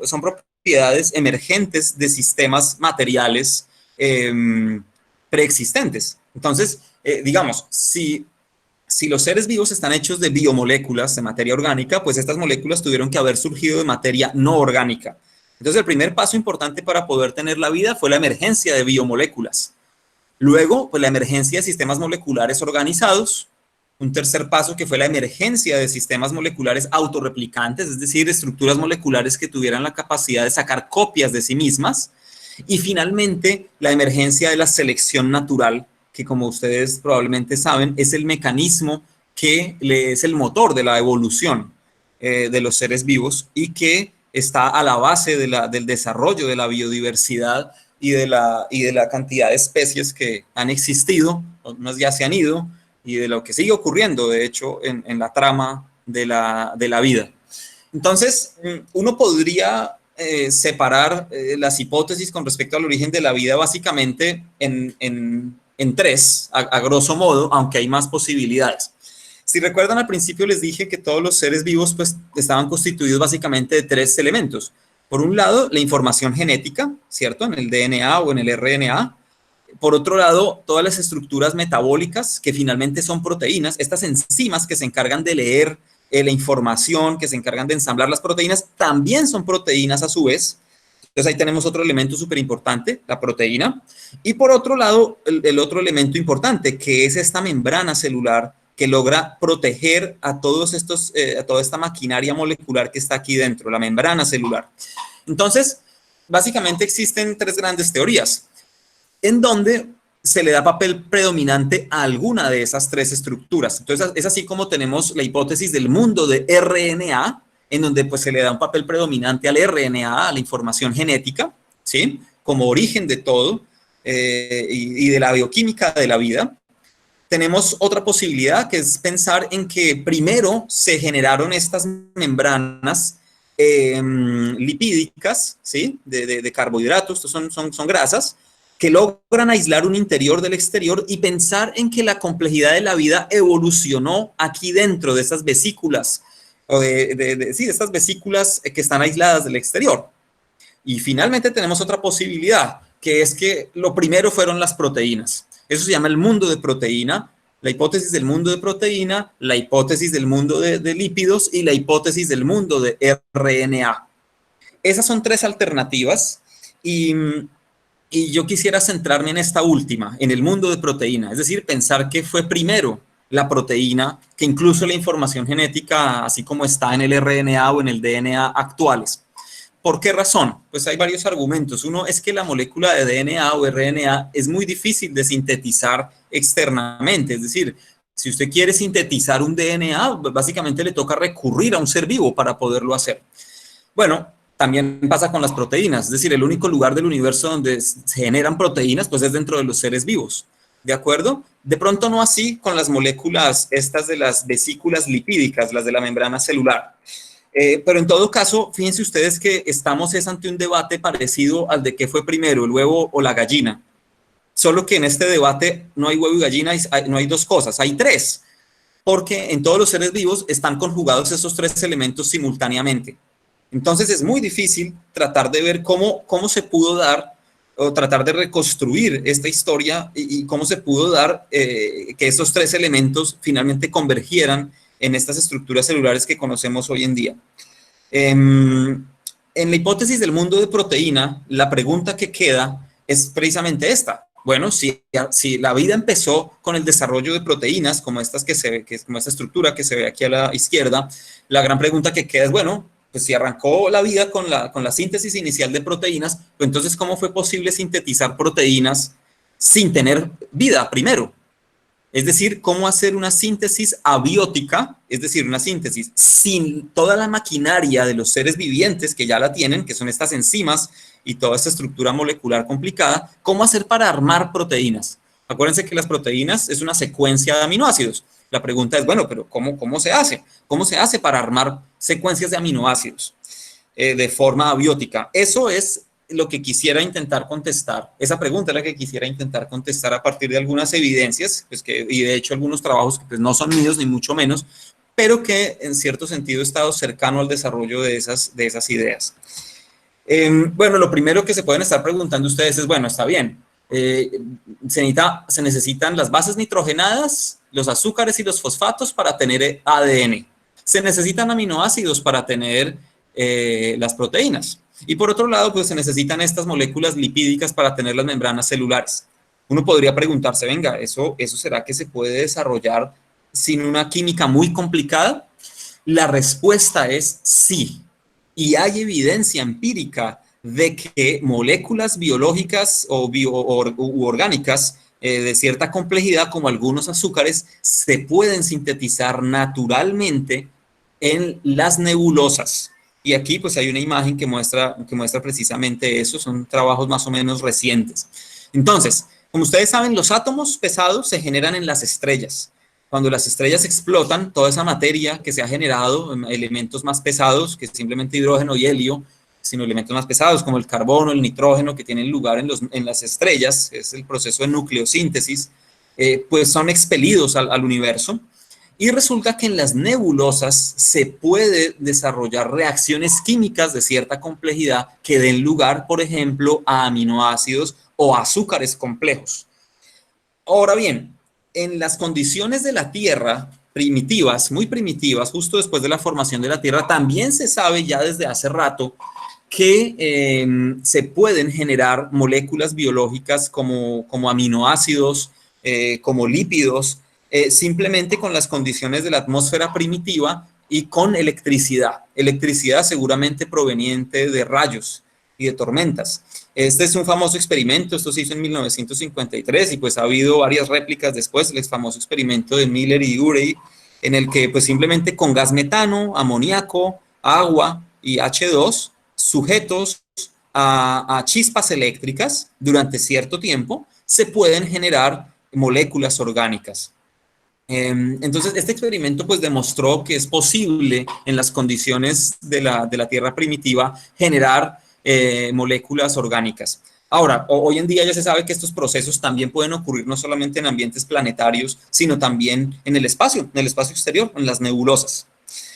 son propiedades emergentes de sistemas materiales preexistentes. Entonces, digamos, si los seres vivos están hechos de biomoléculas, de materia orgánica, pues estas moléculas tuvieron que haber surgido de materia no orgánica. Entonces, el primer paso importante para poder tener la vida fue la emergencia de biomoléculas. Luego, pues la emergencia de sistemas moleculares organizados. Un tercer paso que fue la emergencia de sistemas moleculares autorreplicantes, es decir, estructuras moleculares que tuvieran la capacidad de sacar copias de sí mismas. Y finalmente, la emergencia de la selección natural, que como ustedes probablemente saben, es el mecanismo que es el motor de la evolución de los seres vivos y que está a la base del desarrollo de la biodiversidad y de la cantidad de especies que han existido, unas ya se han ido, y de lo que sigue ocurriendo, de hecho, en la trama de la vida. Entonces, uno podría separar las hipótesis con respecto al origen de la vida básicamente en tres, a grosso modo, aunque hay más posibilidades. Si recuerdan, al principio les dije que todos los seres vivos pues, estaban constituidos básicamente de tres elementos. Por un lado, la información genética, ¿cierto? En el DNA o en el RNA. Por otro lado, todas las estructuras metabólicas, que finalmente son proteínas, estas enzimas que se encargan de leer la información, que se encargan de ensamblar las proteínas, también son proteínas a su vez. Entonces ahí tenemos otro elemento súper importante, la proteína. Y por otro lado, el otro elemento importante, que es esta membrana celular que logra proteger a toda esta maquinaria molecular que está aquí dentro, la membrana celular. Entonces, básicamente existen tres grandes teorías, en donde se le da papel predominante a alguna de esas tres estructuras. Entonces, es así como tenemos la hipótesis del mundo de RNA, en donde pues se le da un papel predominante al RNA, a la información genética, ¿sí? Como origen de todo y de la bioquímica de la vida. Tenemos otra posibilidad, que es pensar en que primero se generaron estas membranas lipídicas, ¿sí? De carbohidratos, estos son grasas, que logran aislar un interior del exterior, y pensar en que la complejidad de la vida evolucionó aquí dentro de estas vesículas, de estas vesículas que están aisladas del exterior. Y finalmente tenemos otra posibilidad, que es que lo primero fueron las proteínas. Eso se llama el mundo de proteína, la hipótesis del mundo de proteína, la hipótesis del mundo de lípidos y la hipótesis del mundo de RNA. Esas son tres alternativas, y yo quisiera centrarme en esta última, en el mundo de proteína, es decir, pensar que fue primero la proteína, que incluso la información genética, así como está en el RNA o en el DNA actuales. ¿Por qué razón? Pues hay varios argumentos. Uno es que la molécula de DNA o RNA es muy difícil de sintetizar externamente. Es decir, si usted quiere sintetizar un DNA, básicamente le toca recurrir a un ser vivo para poderlo hacer. Bueno, también pasa con las proteínas. Es decir, el único lugar del universo donde se generan proteínas pues es dentro de los seres vivos. ¿De acuerdo? De pronto no así con las moléculas estas de las vesículas lipídicas, las de la membrana celular. Pero en todo caso, fíjense ustedes que estamos ante un debate parecido al de qué fue primero, el huevo o la gallina. Solo que en este debate no hay huevo y gallina, no hay dos cosas, hay tres. Porque en todos los seres vivos están conjugados esos tres elementos simultáneamente. Entonces es muy difícil tratar de ver cómo se pudo dar, o tratar de reconstruir esta historia y cómo se pudo dar que esos tres elementos finalmente convergieran en estas estructuras celulares que conocemos hoy en día. En la hipótesis del mundo de proteína, la pregunta que queda es precisamente esta. Bueno, si la vida empezó con el desarrollo de proteínas, como estas como esta estructura que se ve aquí a la izquierda, la gran pregunta que queda es, bueno, pues si arrancó la vida con la síntesis inicial de proteínas, pues entonces, ¿cómo fue posible sintetizar proteínas sin tener vida primero? Es decir, cómo hacer una síntesis abiótica, es decir, una síntesis sin toda la maquinaria de los seres vivientes que ya la tienen, que son estas enzimas y toda esta estructura molecular complicada, ¿cómo hacer para armar proteínas? Acuérdense que las proteínas es una secuencia de aminoácidos. La pregunta es, bueno, pero ¿cómo se hace? ¿Cómo se hace para armar secuencias de aminoácidos de forma abiótica? Eso es lo que quisiera intentar contestar. Esa pregunta es la que quisiera intentar contestar a partir de algunas evidencias, pues y de hecho algunos trabajos que pues no son míos ni mucho menos, pero que en cierto sentido he estado cercano al desarrollo de esas ideas. Bueno, lo primero que se pueden estar preguntando ustedes es, bueno, está bien, se necesitan las bases nitrogenadas, los azúcares y los fosfatos para tener ADN. Se necesitan aminoácidos para tener las proteínas. Y por otro lado, pues se necesitan estas moléculas lipídicas para tener las membranas celulares. Uno podría preguntarse, venga, ¿eso será que se puede desarrollar sin una química muy complicada? La respuesta es sí. Y hay evidencia empírica de que moléculas biológicas u orgánicas de cierta complejidad, como algunos azúcares, se pueden sintetizar naturalmente en las nebulosas. Y aquí pues hay una imagen que muestra precisamente eso, son trabajos más o menos recientes. Entonces, como ustedes saben, los átomos pesados se generan en las estrellas. Cuando las estrellas explotan, toda esa materia que se ha generado, elementos más pesados que simplemente hidrógeno y helio, sino elementos más pesados como el carbono, el nitrógeno, que tienen lugar en las estrellas, es el proceso de nucleosíntesis, pues son expelidos al universo. Y resulta que en las nebulosas se puede desarrollar reacciones químicas de cierta complejidad que den lugar, por ejemplo, a aminoácidos o azúcares complejos. Ahora bien, en las condiciones de la Tierra primitivas, muy primitivas, justo después de la formación de la Tierra, también se sabe ya desde hace rato que se pueden generar moléculas biológicas como aminoácidos, como lípidos, simplemente con las condiciones de la atmósfera primitiva y con electricidad. Electricidad seguramente proveniente de rayos y de tormentas. Este es un famoso experimento, esto se hizo en 1953 y pues ha habido varias réplicas después, el famoso experimento de Miller y Urey, en el que pues simplemente con gas metano, amoníaco, agua y H2, sujetos a chispas eléctricas durante cierto tiempo, se pueden generar moléculas orgánicas. Entonces, este experimento pues demostró que es posible en las condiciones de la Tierra primitiva generar moléculas orgánicas. Ahora, hoy en día ya se sabe que estos procesos también pueden ocurrir no solamente en ambientes planetarios, sino también en el espacio exterior, en las nebulosas.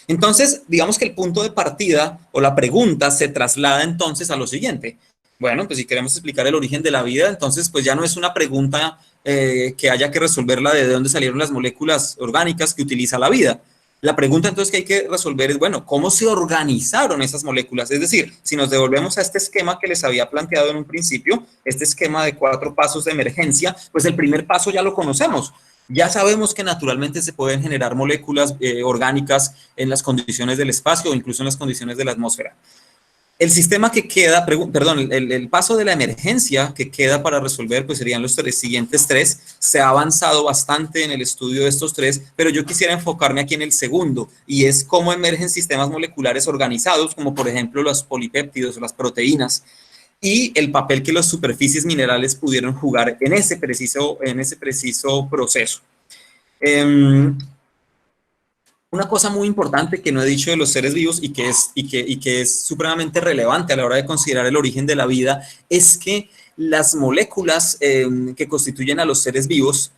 Entonces, digamos que el punto de partida o la pregunta se traslada entonces a lo siguiente. Bueno, pues si queremos explicar el origen de la vida, entonces pues ya no es una pregunta que haya que resolverla de dónde salieron las moléculas orgánicas que utiliza la vida. La pregunta entonces que hay que resolver es, bueno, ¿cómo se organizaron esas moléculas? Es decir, si nos devolvemos a este esquema que les había planteado en un principio, este esquema de 4 pasos de emergencia, pues el primer paso ya lo conocemos. Ya sabemos que naturalmente se pueden generar moléculas orgánicas en las condiciones del espacio o incluso en las condiciones de la atmósfera. El sistema que queda, el paso de la emergencia que queda para resolver, pues serían los siguientes 3. Se ha avanzado bastante en el estudio de estos 3, pero yo quisiera enfocarme aquí en el segundo, y es cómo emergen sistemas moleculares organizados, como por ejemplo los polipéptidos o las proteínas, y el papel que las superficies minerales pudieron jugar en ese preciso proceso. Una cosa muy importante que no he dicho de los seres vivos y que es supremamente relevante a la hora de considerar el origen de la vida es que las moléculas que constituyen a los seres vivos,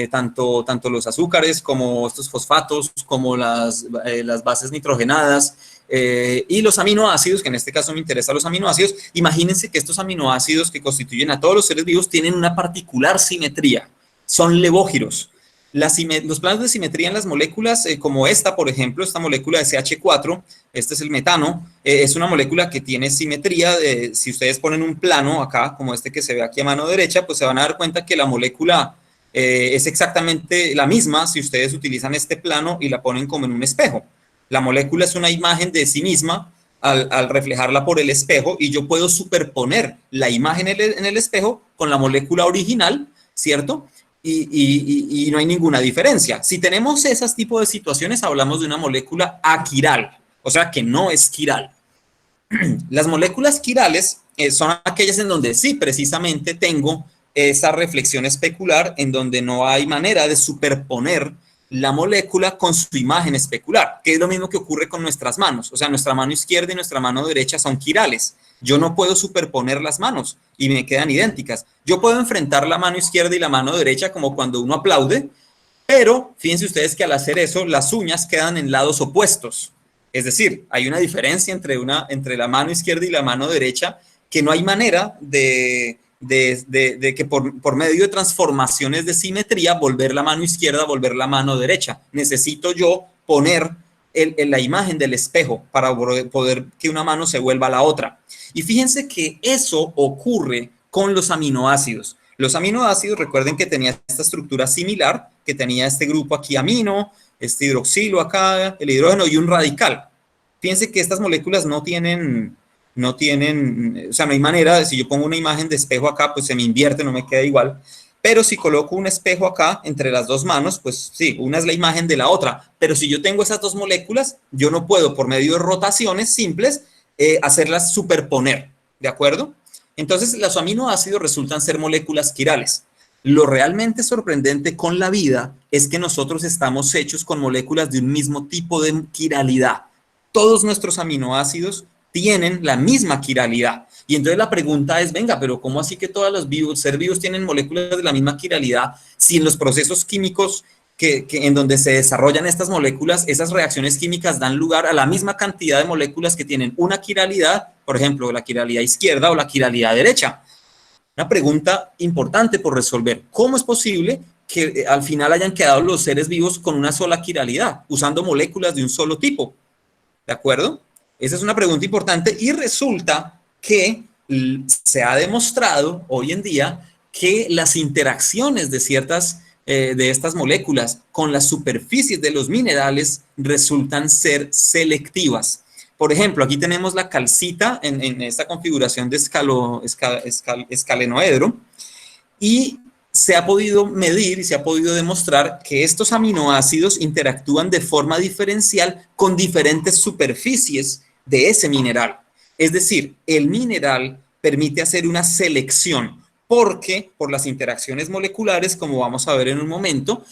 tanto los azúcares como estos fosfatos, como las bases nitrogenadas y los aminoácidos, que en este caso me interesan los aminoácidos, imagínense que estos aminoácidos que constituyen a todos los seres vivos tienen una particular simetría, son levógiros. Los planos de simetría en las moléculas, como esta, por ejemplo, esta molécula de CH4, este es el metano, es una molécula que tiene simetría. Si ustedes ponen un plano acá, como este que se ve aquí a mano derecha, pues se van a dar cuenta que la molécula es exactamente la misma si ustedes utilizan este plano y la ponen como en un espejo. La molécula es una imagen de sí misma al reflejarla por el espejo y yo puedo superponer la imagen en el espejo con la molécula original, ¿cierto? Y no hay ninguna diferencia. Si tenemos esos tipos de situaciones, hablamos de una molécula aquiral, o sea que no es quiral. Las moléculas quirales son aquellas en donde sí, precisamente tengo esa reflexión especular, en donde no hay manera de superponer la molécula con su imagen especular, que es lo mismo que ocurre con nuestras manos. O sea, nuestra mano izquierda y nuestra mano derecha son quirales. Yo no puedo superponer las manos y me quedan idénticas. Yo puedo enfrentar la mano izquierda y la mano derecha como cuando uno aplaude, pero fíjense ustedes que al hacer eso, las uñas quedan en lados opuestos. Es decir, hay una diferencia entre la mano izquierda y la mano derecha que no hay manera de que por medio de transformaciones de simetría volver la mano izquierda, volver la mano derecha. Necesito yo poner la imagen del espejo para poder que una mano se vuelva a la otra. Y fíjense que eso ocurre con los aminoácidos. Los aminoácidos, recuerden que tenía esta estructura similar, que tenía este grupo aquí amino, este hidroxilo acá, el hidrógeno y un radical. Fíjense que estas moléculas no tienen, o sea, no hay manera, si yo pongo una imagen de espejo acá, pues se me invierte, no me queda igual. Pero si coloco un espejo acá entre las dos manos, pues sí, una es la imagen de la otra. Pero si yo tengo esas dos moléculas, yo no puedo, por medio de rotaciones simples, hacerlas superponer, ¿de acuerdo? Entonces, los aminoácidos resultan ser moléculas quirales. Lo realmente sorprendente con la vida es que nosotros estamos hechos con moléculas de un mismo tipo de quiralidad. Todos nuestros aminoácidos tienen la misma quiralidad. Y entonces la pregunta es, venga, pero ¿cómo así que todos los seres vivos tienen moléculas de la misma quiralidad si en los procesos químicos en donde se desarrollan estas moléculas, esas reacciones químicas dan lugar a la misma cantidad de moléculas que tienen una quiralidad, por ejemplo, la quiralidad izquierda o la quiralidad derecha? Una pregunta importante por resolver. ¿Cómo es posible que al final hayan quedado los seres vivos con una sola quiralidad, usando moléculas de un solo tipo? ¿De acuerdo? Esa es una pregunta importante y resulta que se ha demostrado hoy en día que las interacciones de ciertas de estas moléculas con las superficies de los minerales resultan ser selectivas. Por ejemplo, aquí tenemos la calcita en esta configuración de escalenoedro y se ha podido medir y se ha podido demostrar que estos aminoácidos interactúan de forma diferencial con diferentes superficies de ese mineral. Es decir, el mineral permite hacer una selección porque por las interacciones moleculares, como vamos a ver en un momento,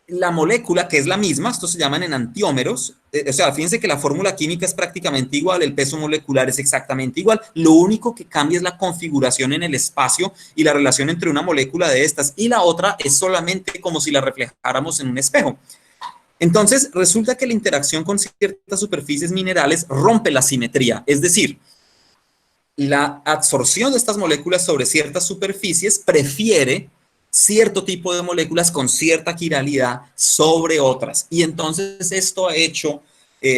la molécula, que es la misma, estos se llaman enantiómeros, o sea, fíjense que la fórmula química es prácticamente igual, el peso molecular es exactamente igual, lo único que cambia es la configuración en el espacio y la relación entre una molécula de estas y la otra es solamente como si la reflejáramos en un espejo. Entonces, resulta que la interacción con ciertas superficies minerales rompe la simetría, es decir, la absorción de estas moléculas sobre ciertas superficies prefiere cierto tipo de moléculas con cierta quiralidad sobre otras. Y entonces esto ha hecho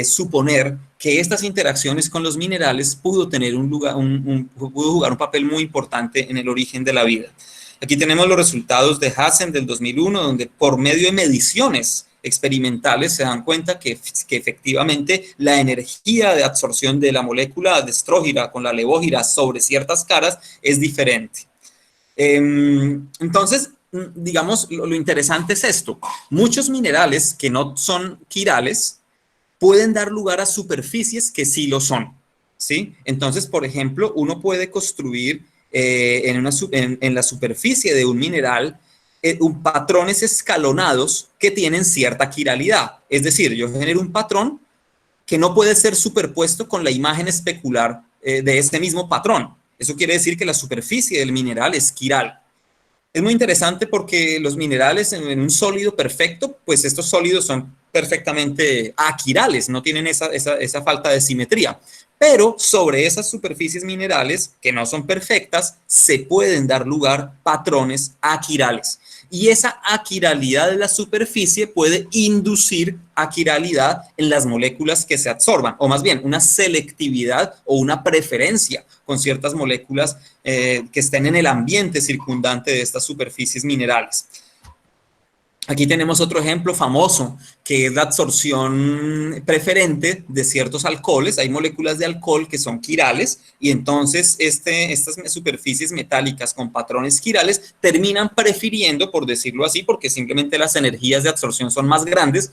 suponer que estas interacciones con los minerales pudo jugar un papel muy importante en el origen de la vida. Aquí tenemos los resultados de Hazen del 2001, donde por medio de mediciones experimentales se dan cuenta que efectivamente la energía de absorción de la molécula de estrógira con la levógira sobre ciertas caras es diferente. Entonces, digamos, lo interesante es esto. Muchos minerales que no son quirales pueden dar lugar a superficies que sí lo son, ¿sí? Entonces, por ejemplo, uno puede construir en la superficie de un mineral patrones escalonados que tienen cierta quiralidad. Es decir, yo genero un patrón que no puede ser superpuesto con la imagen especular de este mismo patrón. Eso quiere decir que la superficie del mineral es quiral. Es muy interesante porque los minerales en un sólido perfecto, pues estos sólidos son perfectamente aquirales, no tienen esa falta de simetría. Pero sobre esas superficies minerales que no son perfectas, se pueden dar lugar patrones aquirales. Y esa aquiralidad de la superficie puede inducir aquiralidad en las moléculas que se absorban, o más bien una selectividad o una preferencia con ciertas moléculas que estén en el ambiente circundante de estas superficies minerales. Aquí tenemos otro ejemplo famoso, que es la absorción preferente de ciertos alcoholes. Hay moléculas de alcohol que son quirales y entonces estas superficies metálicas con patrones quirales terminan prefiriendo, por decirlo así, porque simplemente las energías de absorción son más grandes,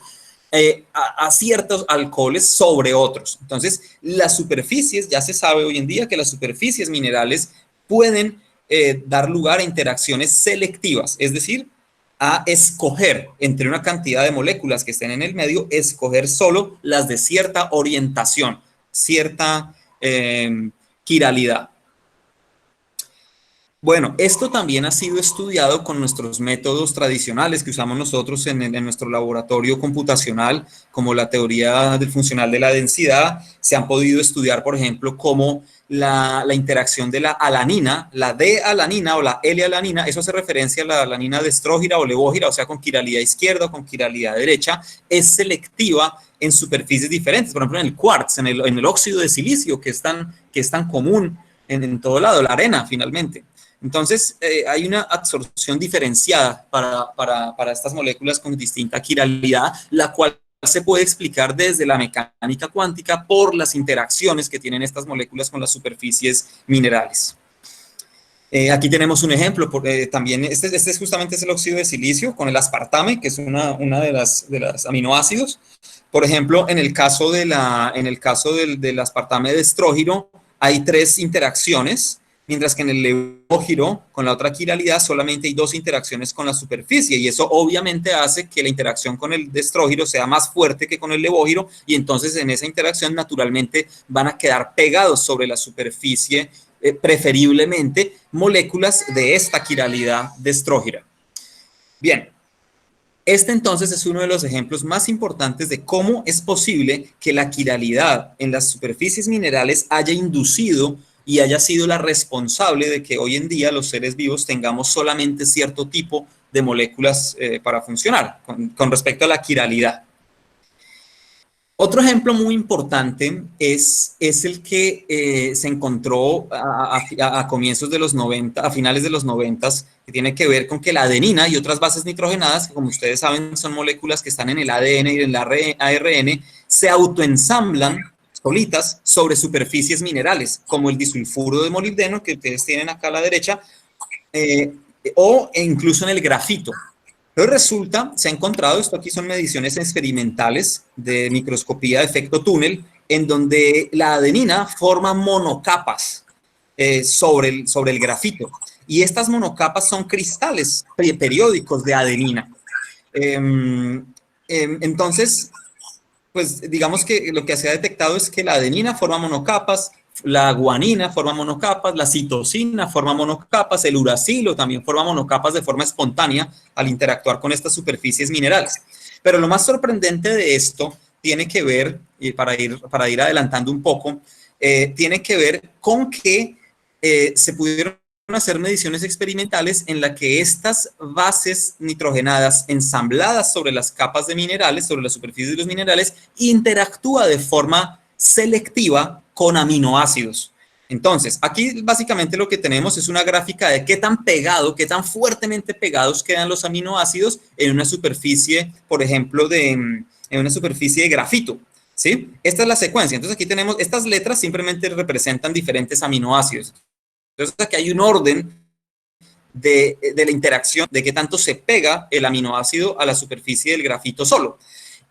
a ciertos alcoholes sobre otros. Entonces, las superficies, ya se sabe hoy en día que las superficies minerales pueden dar lugar a interacciones selectivas, es decir, a escoger entre una cantidad de moléculas que estén en el medio, escoger solo las de cierta orientación, cierta quiralidad. Bueno, esto también ha sido estudiado con nuestros métodos tradicionales que usamos nosotros en nuestro laboratorio computacional, como la teoría funcional de la densidad. Se han podido estudiar, por ejemplo, cómo la interacción de la alanina, la D-alanina o la L-alanina, eso hace referencia a la alanina de estrógira o levógira, o sea, con quiralidad izquierda o con quiralidad derecha, es selectiva en superficies diferentes. Por ejemplo, en el quartz, en el óxido de silicio, que es tan común en todo lado, la arena, finalmente. Entonces, hay una absorción diferenciada para estas moléculas con distinta quiralidad, la cual se puede explicar desde la mecánica cuántica por las interacciones que tienen estas moléculas con las superficies minerales. Aquí tenemos un ejemplo, porque también este es justamente el óxido de silicio con el aspartame, que es una de las aminoácidos. Por ejemplo, en el caso del aspartame de estrógiro, hay 3 interacciones, mientras que en el levógiro, con la otra quiralidad, solamente hay 2 interacciones con la superficie, y eso obviamente hace que la interacción con el estrógiro sea más fuerte que con el levógiro, y entonces en esa interacción naturalmente van a quedar pegados sobre la superficie, preferiblemente moléculas de esta quiralidad de estrógira. Bien. Este entonces es uno de los ejemplos más importantes de cómo es posible que la quiralidad en las superficies minerales haya inducido y haya sido la responsable de que hoy en día los seres vivos tengamos solamente cierto tipo de moléculas para funcionar con respecto a la quiralidad. Otro ejemplo muy importante es el que se encontró a comienzos de los 90, a finales de los 90, que tiene que ver con que la adenina y otras bases nitrogenadas, que como ustedes saben son moléculas que están en el ADN y en el ARN, se autoensamblan solitas sobre superficies minerales, como el disulfuro de molibdeno, que ustedes tienen acá a la derecha, o incluso en el grafito. Pero resulta, se ha encontrado, esto aquí son mediciones experimentales de microscopía de efecto túnel, en donde la adenina forma monocapas sobre el grafito. Y estas monocapas son cristales periódicos de adenina. Entonces, pues digamos que lo que se ha detectado es que la adenina forma monocapas, la guanina forma monocapas, la citosina forma monocapas, el uracilo también forma monocapas de forma espontánea al interactuar con estas superficies minerales. Pero lo más sorprendente de esto tiene que ver, y para ir adelantando un poco, tiene que ver con que se pudieron hacer mediciones experimentales en la que estas bases nitrogenadas ensambladas sobre las capas de minerales, sobre la superficie de los minerales, interactúa de forma selectiva con aminoácidos. Entonces, aquí básicamente lo que tenemos es una gráfica de qué tan fuertemente pegados quedan los aminoácidos en una superficie, por ejemplo, en una superficie de grafito, ¿sí? Esta es la secuencia. Entonces, aquí tenemos, estas letras simplemente representan diferentes aminoácidos. Entonces, aquí hay un orden de la interacción, de qué tanto se pega el aminoácido a la superficie del grafito solo.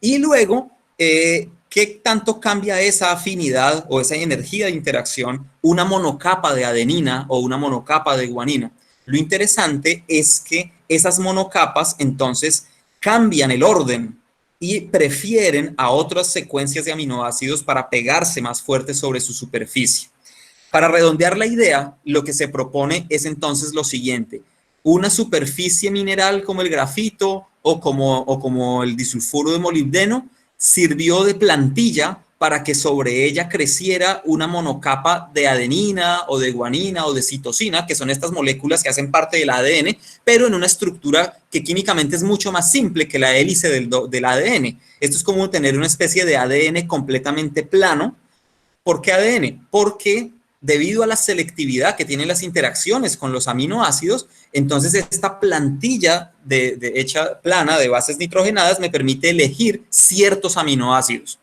Y luego, ¿qué tanto cambia esa afinidad o esa energía de interacción una monocapa de adenina o una monocapa de guanina? Lo interesante es que esas monocapas entonces cambian el orden y prefieren a otras secuencias de aminoácidos para pegarse más fuerte sobre su superficie. Para redondear la idea, lo que se propone es entonces lo siguiente: una superficie mineral como el grafito o como el disulfuro de molibdeno sirvió de plantilla para que sobre ella creciera una monocapa de adenina o de guanina o de citosina, que son estas moléculas que hacen parte del ADN, pero en una estructura que químicamente es mucho más simple que la hélice del ADN. Esto es como tener una especie de ADN completamente plano. ¿Por qué ADN? Porque debido a la selectividad que tienen las interacciones con los aminoácidos, entonces esta plantilla hecha plana de bases nitrogenadas me permite elegir ciertos aminoácidos.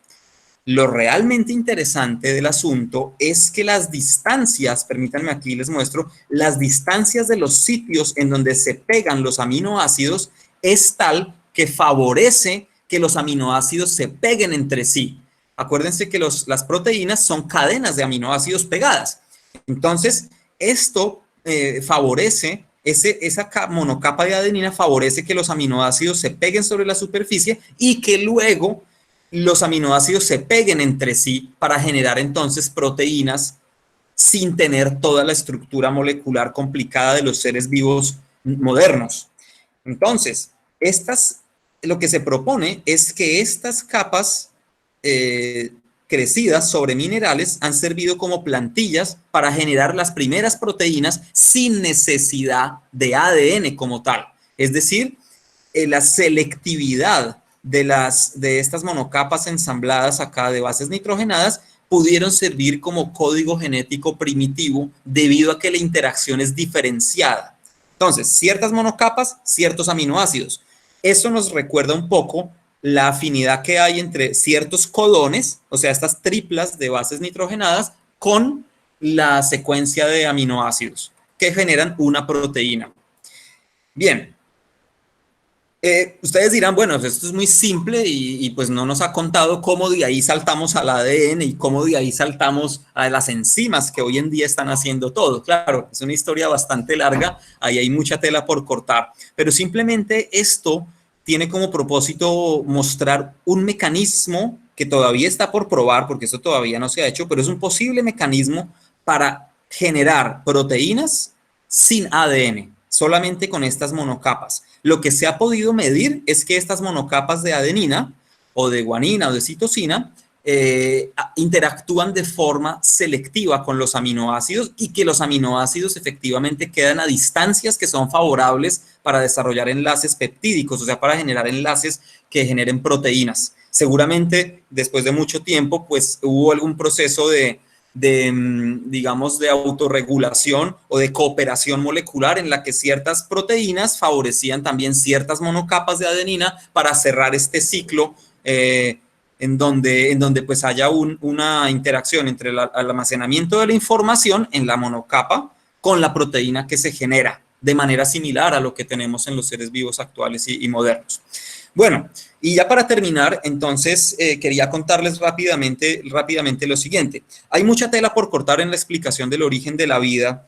Lo realmente interesante del asunto es que las distancias, permítanme aquí les muestro, las distancias de los sitios en donde se pegan los aminoácidos es tal que favorece que los aminoácidos se peguen entre sí. Acuérdense que las proteínas son cadenas de aminoácidos pegadas. Entonces, esto favorece, esa monocapa de adenina favorece que los aminoácidos se peguen sobre la superficie y que luego los aminoácidos se peguen entre sí para generar entonces proteínas sin tener toda la estructura molecular complicada de los seres vivos modernos. Entonces, lo que se propone es que estas capas crecidas sobre minerales han servido como plantillas para generar las primeras proteínas sin necesidad de ADN como tal. Es decir, la selectividad de estas monocapas ensambladas acá de bases nitrogenadas pudieron servir como código genético primitivo debido a que la interacción es diferenciada. Entonces, ciertas monocapas, ciertos aminoácidos. Eso nos recuerda un poco la afinidad que hay entre ciertos codones, o sea, estas triplas de bases nitrogenadas, con la secuencia de aminoácidos, ¿ok? que generan una proteína. Bien. Ustedes dirán, bueno, esto es muy simple y pues no nos ha contado cómo de ahí saltamos al ADN y cómo de ahí saltamos a las enzimas que hoy en día están haciendo todo. Claro, es una historia bastante larga, ahí hay mucha tela por cortar, pero simplemente esto tiene como propósito mostrar un mecanismo que todavía está por probar, porque eso todavía no se ha hecho, pero es un posible mecanismo para generar proteínas sin ADN, solamente con estas monocapas. Lo que se ha podido medir es que estas monocapas de adenina o de guanina o de citosina interactúan de forma selectiva con los aminoácidos y que los aminoácidos efectivamente quedan a distancias que son favorables para desarrollar enlaces peptídicos, o sea, para generar enlaces que generen proteínas. Seguramente después de mucho tiempo, pues hubo algún proceso digamos, de autorregulación o de cooperación molecular en la que ciertas proteínas favorecían también ciertas monocapas de adenina para cerrar este ciclo en donde pues haya una interacción entre el almacenamiento de la información en la monocapa con la proteína que se genera de manera similar a lo que tenemos en los seres vivos actuales y modernos. Bueno, y ya para terminar, entonces, quería contarles rápidamente lo siguiente. Hay mucha tela por cortar en la explicación del origen de la vida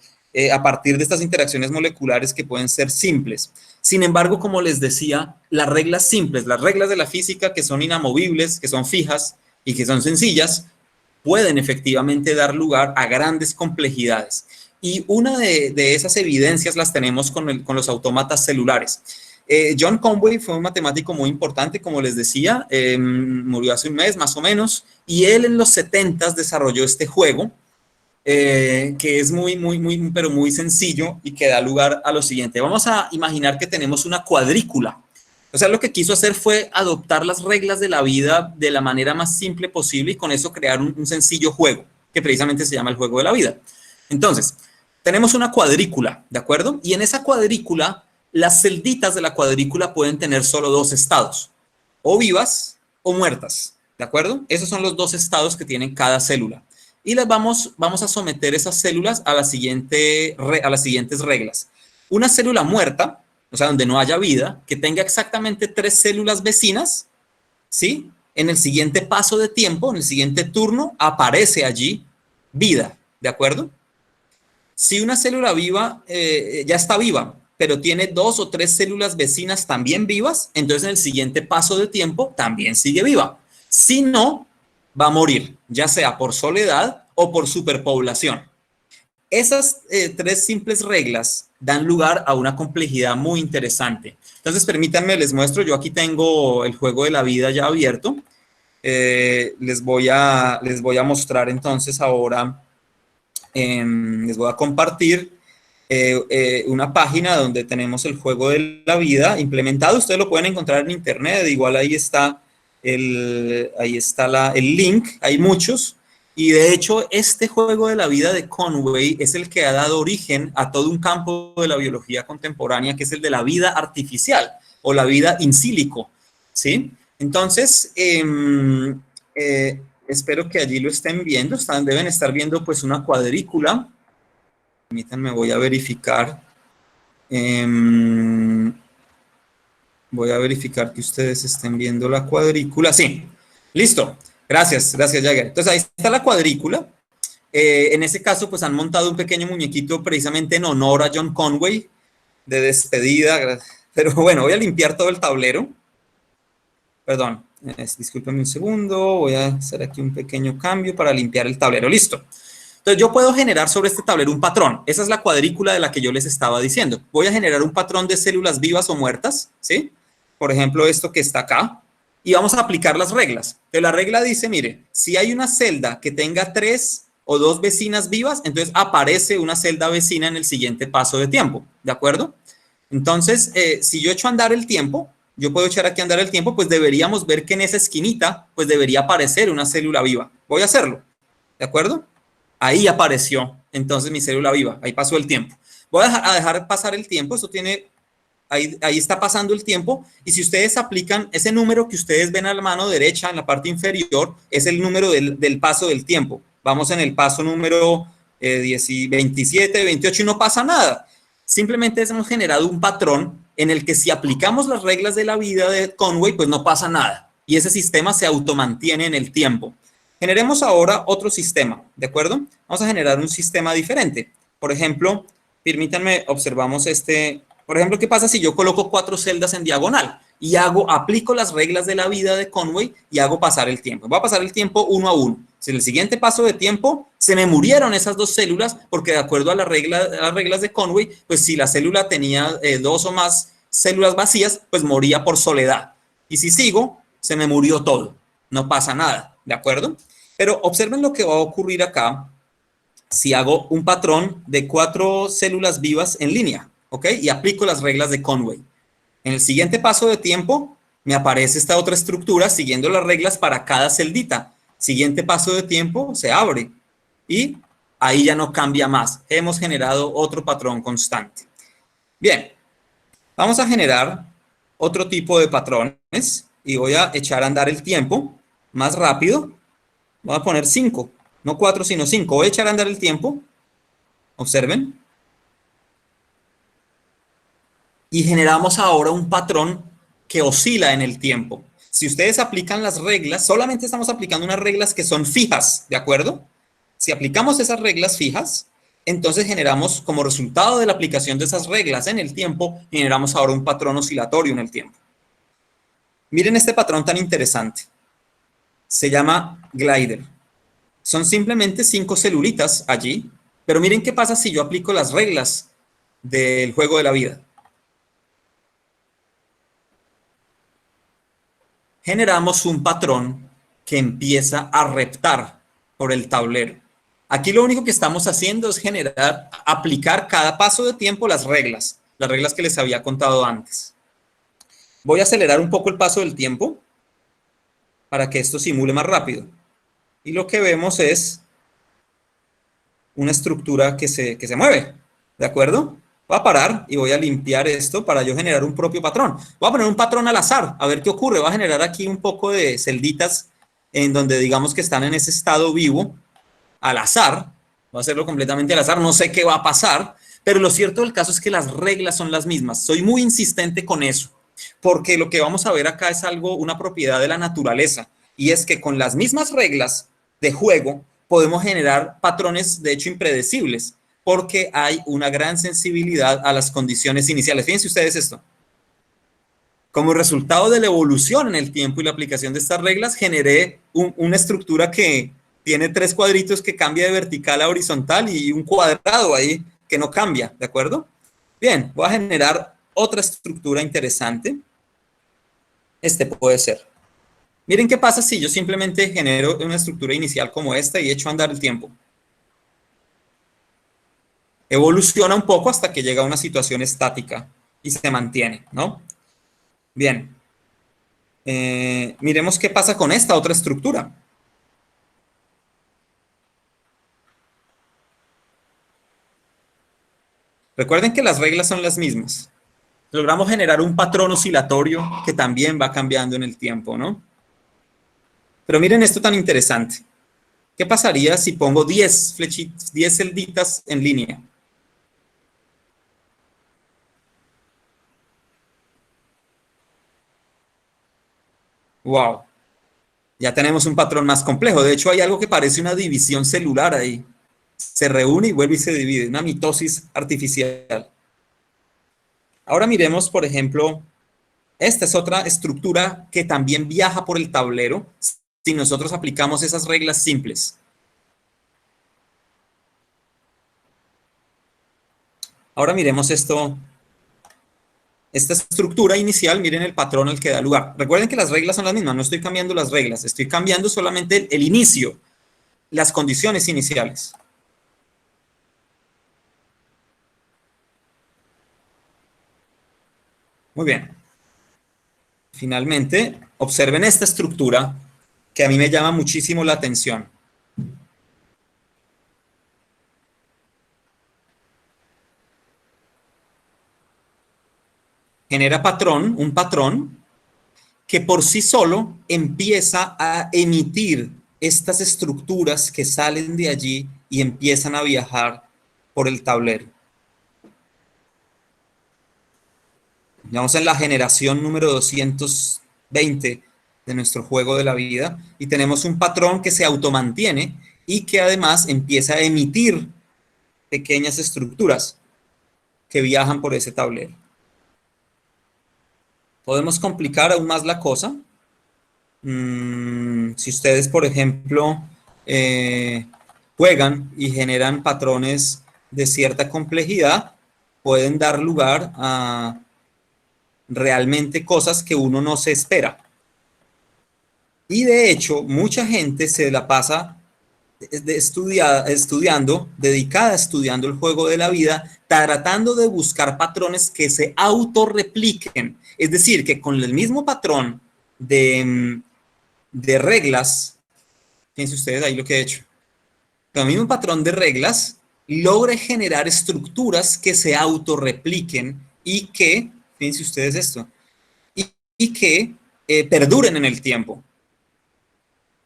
a partir de estas interacciones moleculares que pueden ser simples. Sin embargo, como les decía, las reglas simples, las reglas de la física que son inamovibles, que son fijas y que son sencillas, pueden efectivamente dar lugar a grandes complejidades. Y una de esas evidencias las tenemos con los autómatas celulares. John Conway fue un matemático muy importante, como les decía, murió hace un mes más o menos, y él en los 70s desarrolló este juego, que es pero muy sencillo y que da lugar a lo siguiente. Vamos a imaginar que tenemos una cuadrícula. O sea, lo que quiso hacer fue adoptar las reglas de la vida de la manera más simple posible y con eso crear un sencillo juego, que precisamente se llama el juego de la vida. Entonces, tenemos una cuadrícula, ¿de acuerdo? Y en esa cuadrícula, las celditas de la cuadrícula pueden tener solo dos estados, o vivas o muertas, ¿de acuerdo? Esos son los dos estados que tienen cada célula. Y las vamos a someter esas células a las siguientes reglas. Una célula muerta, o sea, donde no haya vida, que tenga exactamente 3 células vecinas, ¿sí? En el siguiente paso de tiempo, en el siguiente turno, aparece allí vida, ¿de acuerdo? Si una célula viva ya está viva, pero tiene 2 o 3 células vecinas también vivas, entonces en el siguiente paso de tiempo también sigue viva. Si no, va a morir, ya sea por soledad o por superpoblación. Esas 3 simples reglas dan lugar a una complejidad muy interesante. Entonces, permítanme, les muestro. Yo aquí tengo el juego de la vida ya abierto. Les voy a mostrar entonces ahora, les voy a compartir una página donde tenemos el juego de la vida implementado. Ustedes lo pueden encontrar en internet, igual ahí está el link, hay muchos, y de hecho este juego de la vida de Conway es el que ha dado origen a todo un campo de la biología contemporánea, que es el de la vida artificial o la vida in silico, ¿sí? Entonces, espero que allí lo estén viendo, deben estar viendo pues una cuadrícula. Permítanme, voy a verificar. Voy a verificar que ustedes estén viendo la cuadrícula. Sí, listo. Gracias, Jagger. Entonces, ahí está la cuadrícula. En ese caso, pues han montado un pequeño muñequito precisamente en honor a John Conway, de despedida. Pero bueno, voy a limpiar todo el tablero. Perdón, discúlpenme un segundo. Voy a hacer aquí un pequeño cambio para limpiar el tablero. Listo. Entonces, yo puedo generar sobre este tablero un patrón. Esa es la cuadrícula de la que yo les estaba diciendo. Voy a generar un patrón de células vivas o muertas, ¿sí? Por ejemplo, esto que está acá. Y vamos a aplicar las reglas. Entonces, la regla dice, mire, si hay una celda que tenga 3 o 2 vecinas vivas, entonces aparece una celda vecina en el siguiente paso de tiempo, ¿de acuerdo? Entonces, si yo echo a andar el tiempo, yo puedo echar aquí a andar el tiempo, pues deberíamos ver que en esa esquinita, pues debería aparecer una célula viva. Voy a hacerlo, ¿de acuerdo? Ahí apareció, entonces, mi célula viva. Ahí pasó el tiempo. Voy a dejar pasar el tiempo. Esto tiene, ahí está pasando el tiempo. Y si ustedes aplican ese número que ustedes ven a la mano derecha, en la parte inferior, es el número del paso del tiempo. Vamos en el paso número 27, 28 y no pasa nada. Simplemente hemos generado un patrón en el que si aplicamos las reglas de la vida de Conway, pues no pasa nada. Y ese sistema se automantiene en el tiempo. Generemos ahora otro sistema, ¿de acuerdo? Vamos a generar un sistema diferente. Por ejemplo, permítanme, observamos este. Por ejemplo, ¿qué pasa si yo coloco 4 celdas en diagonal y aplico las reglas de la vida de Conway y hago pasar el tiempo? Voy a pasar el tiempo uno a uno. Si en el siguiente paso de tiempo se me murieron esas 2 células, porque de acuerdo a las reglas de Conway, pues si la célula tenía 2 o más células vacías, pues moría por soledad. Y si sigo, se me murió todo. No pasa nada, ¿de acuerdo? Pero observen lo que va a ocurrir acá si hago un patrón de 4 células vivas en línea, ¿ok? Y aplico las reglas de Conway. En el siguiente paso de tiempo, me aparece esta otra estructura siguiendo las reglas para cada celdita. Siguiente paso de tiempo, se abre. Y ahí ya no cambia más. Hemos generado otro patrón constante. Bien, vamos a generar otro tipo de patrones y voy a echar a andar el tiempo más rápido. Voy a poner 5, no 4, sino 5. Voy a echar a andar el tiempo. Observen. Y generamos ahora un patrón que oscila en el tiempo. Si ustedes aplican las reglas, solamente estamos aplicando unas reglas que son fijas, ¿de acuerdo? Si aplicamos esas reglas fijas, entonces generamos, como resultado de la aplicación de esas reglas en el tiempo, generamos ahora un patrón oscilatorio en el tiempo. Miren este patrón tan interesante. Se llama glider. Son simplemente 5 celulitas allí, pero miren qué pasa si yo aplico las reglas del juego de la vida. Generamos un patrón que empieza a reptar por el tablero. Aquí lo único que estamos haciendo es aplicar cada paso de tiempo las reglas que les había contado antes. Voy a acelerar un poco el paso del tiempo para que esto simule más rápido. Y lo que vemos es una estructura que se mueve, ¿de acuerdo? Voy a parar y voy a limpiar esto para yo generar un propio patrón. Voy a poner un patrón al azar, a ver qué ocurre. Voy a generar aquí un poco de celditas en donde digamos que están en ese estado vivo, al azar. Voy a hacerlo completamente al azar, no sé qué va a pasar, pero lo cierto del caso es que las reglas son las mismas. Soy muy insistente con eso, porque lo que vamos a ver acá es una propiedad de la naturaleza, y es que con las mismas reglas de juego podemos generar patrones, de hecho, impredecibles, porque hay una gran sensibilidad a las condiciones iniciales. Fíjense ustedes esto. Como resultado de la evolución en el tiempo y la aplicación de estas reglas, generé una estructura que tiene 3 cuadritos que cambia de vertical a horizontal y un cuadrado ahí que no cambia, ¿de acuerdo? Bien, voy a generar otra estructura interesante. Este puede ser. Miren qué pasa si yo simplemente genero una estructura inicial como esta y echo a andar el tiempo. Evoluciona un poco hasta que llega a una situación estática y se mantiene, ¿no? Bien. Miremos qué pasa con esta otra estructura. Recuerden que las reglas son las mismas. Logramos generar un patrón oscilatorio que también va cambiando en el tiempo, ¿no? Pero miren esto tan interesante. ¿Qué pasaría si pongo 10 celditas en línea? Wow. Ya tenemos un patrón más complejo. De hecho, hay algo que parece una división celular ahí. Se reúne y vuelve y se divide. Una mitosis artificial. Ahora miremos, por ejemplo, esta es otra estructura que también viaja por el tablero si nosotros aplicamos esas reglas simples. Ahora miremos esto. Esta estructura inicial, miren el patrón al que da lugar. Recuerden que las reglas son las mismas, no estoy cambiando las reglas, estoy cambiando solamente el inicio, las condiciones iniciales. Muy bien. Finalmente, observen esta estructura que a mí me llama muchísimo la atención. Genera un patrón que por sí solo empieza a emitir estas estructuras que salen de allí y empiezan a viajar por el tablero. Vamos en la generación número 220 de nuestro juego de la vida y tenemos un patrón que se automantiene y que además empieza a emitir pequeñas estructuras que viajan por ese tablero. Podemos complicar aún más la cosa. Si ustedes, por ejemplo, juegan y generan patrones de cierta complejidad, pueden dar lugar a realmente cosas que uno no se espera. Y de hecho, mucha gente se la pasa dedicada a estudiando el juego de la vida, tratando de buscar patrones que se autorrepliquen. Es decir, que con el mismo patrón de reglas, fíjense ustedes ahí lo que he hecho, con el mismo patrón de reglas, logre generar estructuras que se autorrepliquen y que, fíjense ustedes esto, y que perduren en el tiempo.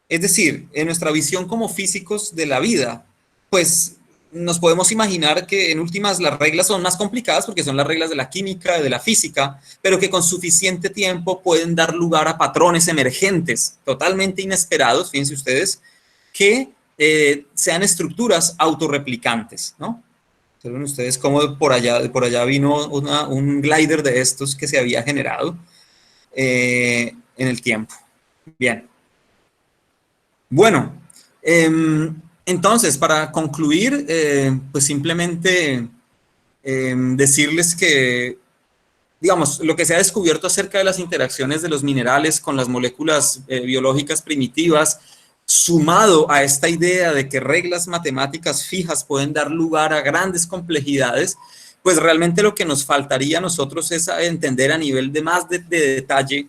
Es decir, en nuestra visión como físicos de la vida, pues nos podemos imaginar que en últimas las reglas son más complicadas porque son las reglas de la química, de la física, pero que con suficiente tiempo pueden dar lugar a patrones emergentes, totalmente inesperados, fíjense ustedes, que sean estructuras autorreplicantes, ¿no? Saben ustedes cómo por allá vino un glider de estos que se había generado en el tiempo. Bien. Bueno, entonces, para concluir, pues simplemente decirles que, digamos, lo que se ha descubierto acerca de las interacciones de los minerales con las moléculas biológicas primitivas, sumado a esta idea de que reglas matemáticas fijas pueden dar lugar a grandes complejidades, pues realmente lo que nos faltaría a nosotros es entender a nivel de más de detalle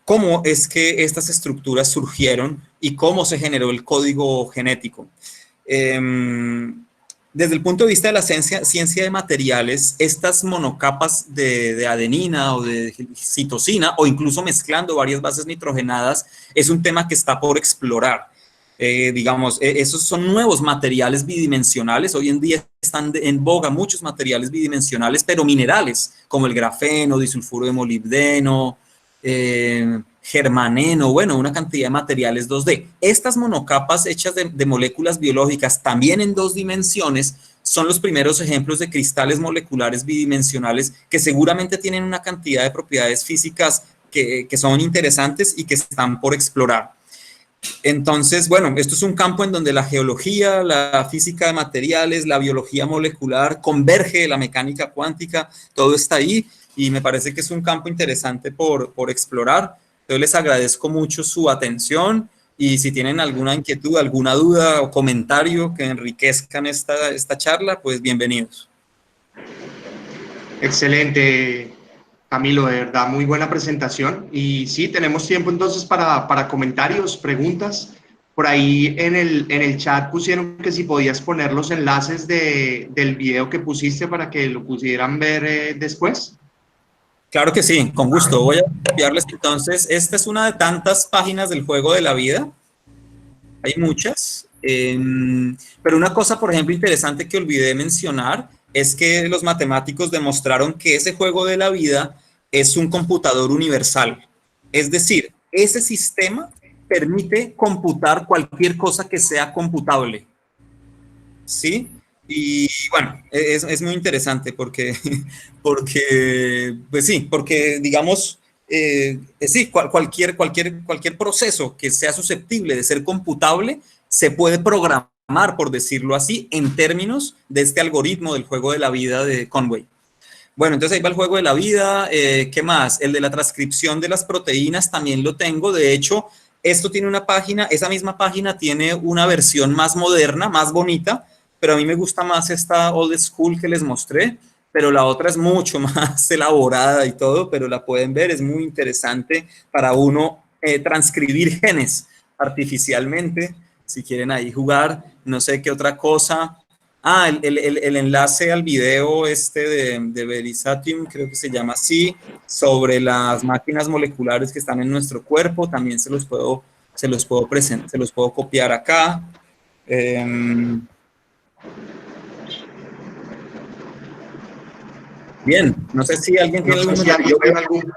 cómo es que estas estructuras surgieron y cómo se generó el código genético. Desde el punto de vista de la ciencia de materiales, estas monocapas de adenina o de citosina, o incluso mezclando varias bases nitrogenadas, es un tema que está por explorar. Digamos, esos son nuevos materiales bidimensionales. Hoy en día están en boga muchos materiales bidimensionales, pero minerales, como el grafeno, disulfuro de molibdeno, germaneno, bueno, una cantidad de materiales 2D. Estas monocapas hechas de moléculas biológicas también en 2 dimensiones son los primeros ejemplos de cristales moleculares bidimensionales que seguramente tienen una cantidad de propiedades físicas que son interesantes y que están por explorar. Entonces, bueno, esto es un campo en donde la geología, la física de materiales, la biología molecular converge, la mecánica cuántica, todo está ahí. Y me parece que es un campo interesante por explorar. Yo les agradezco mucho su atención y si tienen alguna inquietud, alguna duda o comentario que enriquezcan esta charla, pues bienvenidos. Excelente, Camilo, de verdad, muy buena presentación. Y sí, tenemos tiempo entonces para comentarios, preguntas. Por ahí en el chat pusieron que si podías poner los enlaces del video que pusiste para que lo pudieran ver después. Claro que sí, con gusto. Voy a copiarles entonces. Esta es una de tantas páginas del juego de la vida. Hay muchas. Pero una cosa, por ejemplo, interesante que olvidé mencionar es que los matemáticos demostraron que ese juego de la vida es un computador universal. Es decir, ese sistema permite computar cualquier cosa que sea computable. ¿Sí? Y bueno, es muy interesante porque pues sí, porque digamos, sí, cualquier proceso que sea susceptible de ser computable se puede programar, por decirlo así, en términos de este algoritmo del juego de la vida de Conway. Bueno, entonces ahí va el juego de la vida. ¿Qué más? El de la transcripción de las proteínas también lo tengo. De hecho, esto tiene una página, esa misma página tiene una versión más moderna, más bonita, pero a mí me gusta más esta old school que les mostré, pero la otra es mucho más elaborada y todo, pero la pueden ver, es muy interesante para uno transcribir genes artificialmente, si quieren ahí jugar, no sé qué otra cosa. Ah, el enlace al video de Verisatium, creo que se llama así, sobre las máquinas moleculares que están en nuestro cuerpo, también se los puedo copiar acá. Bien, no sé si alguien tiene algún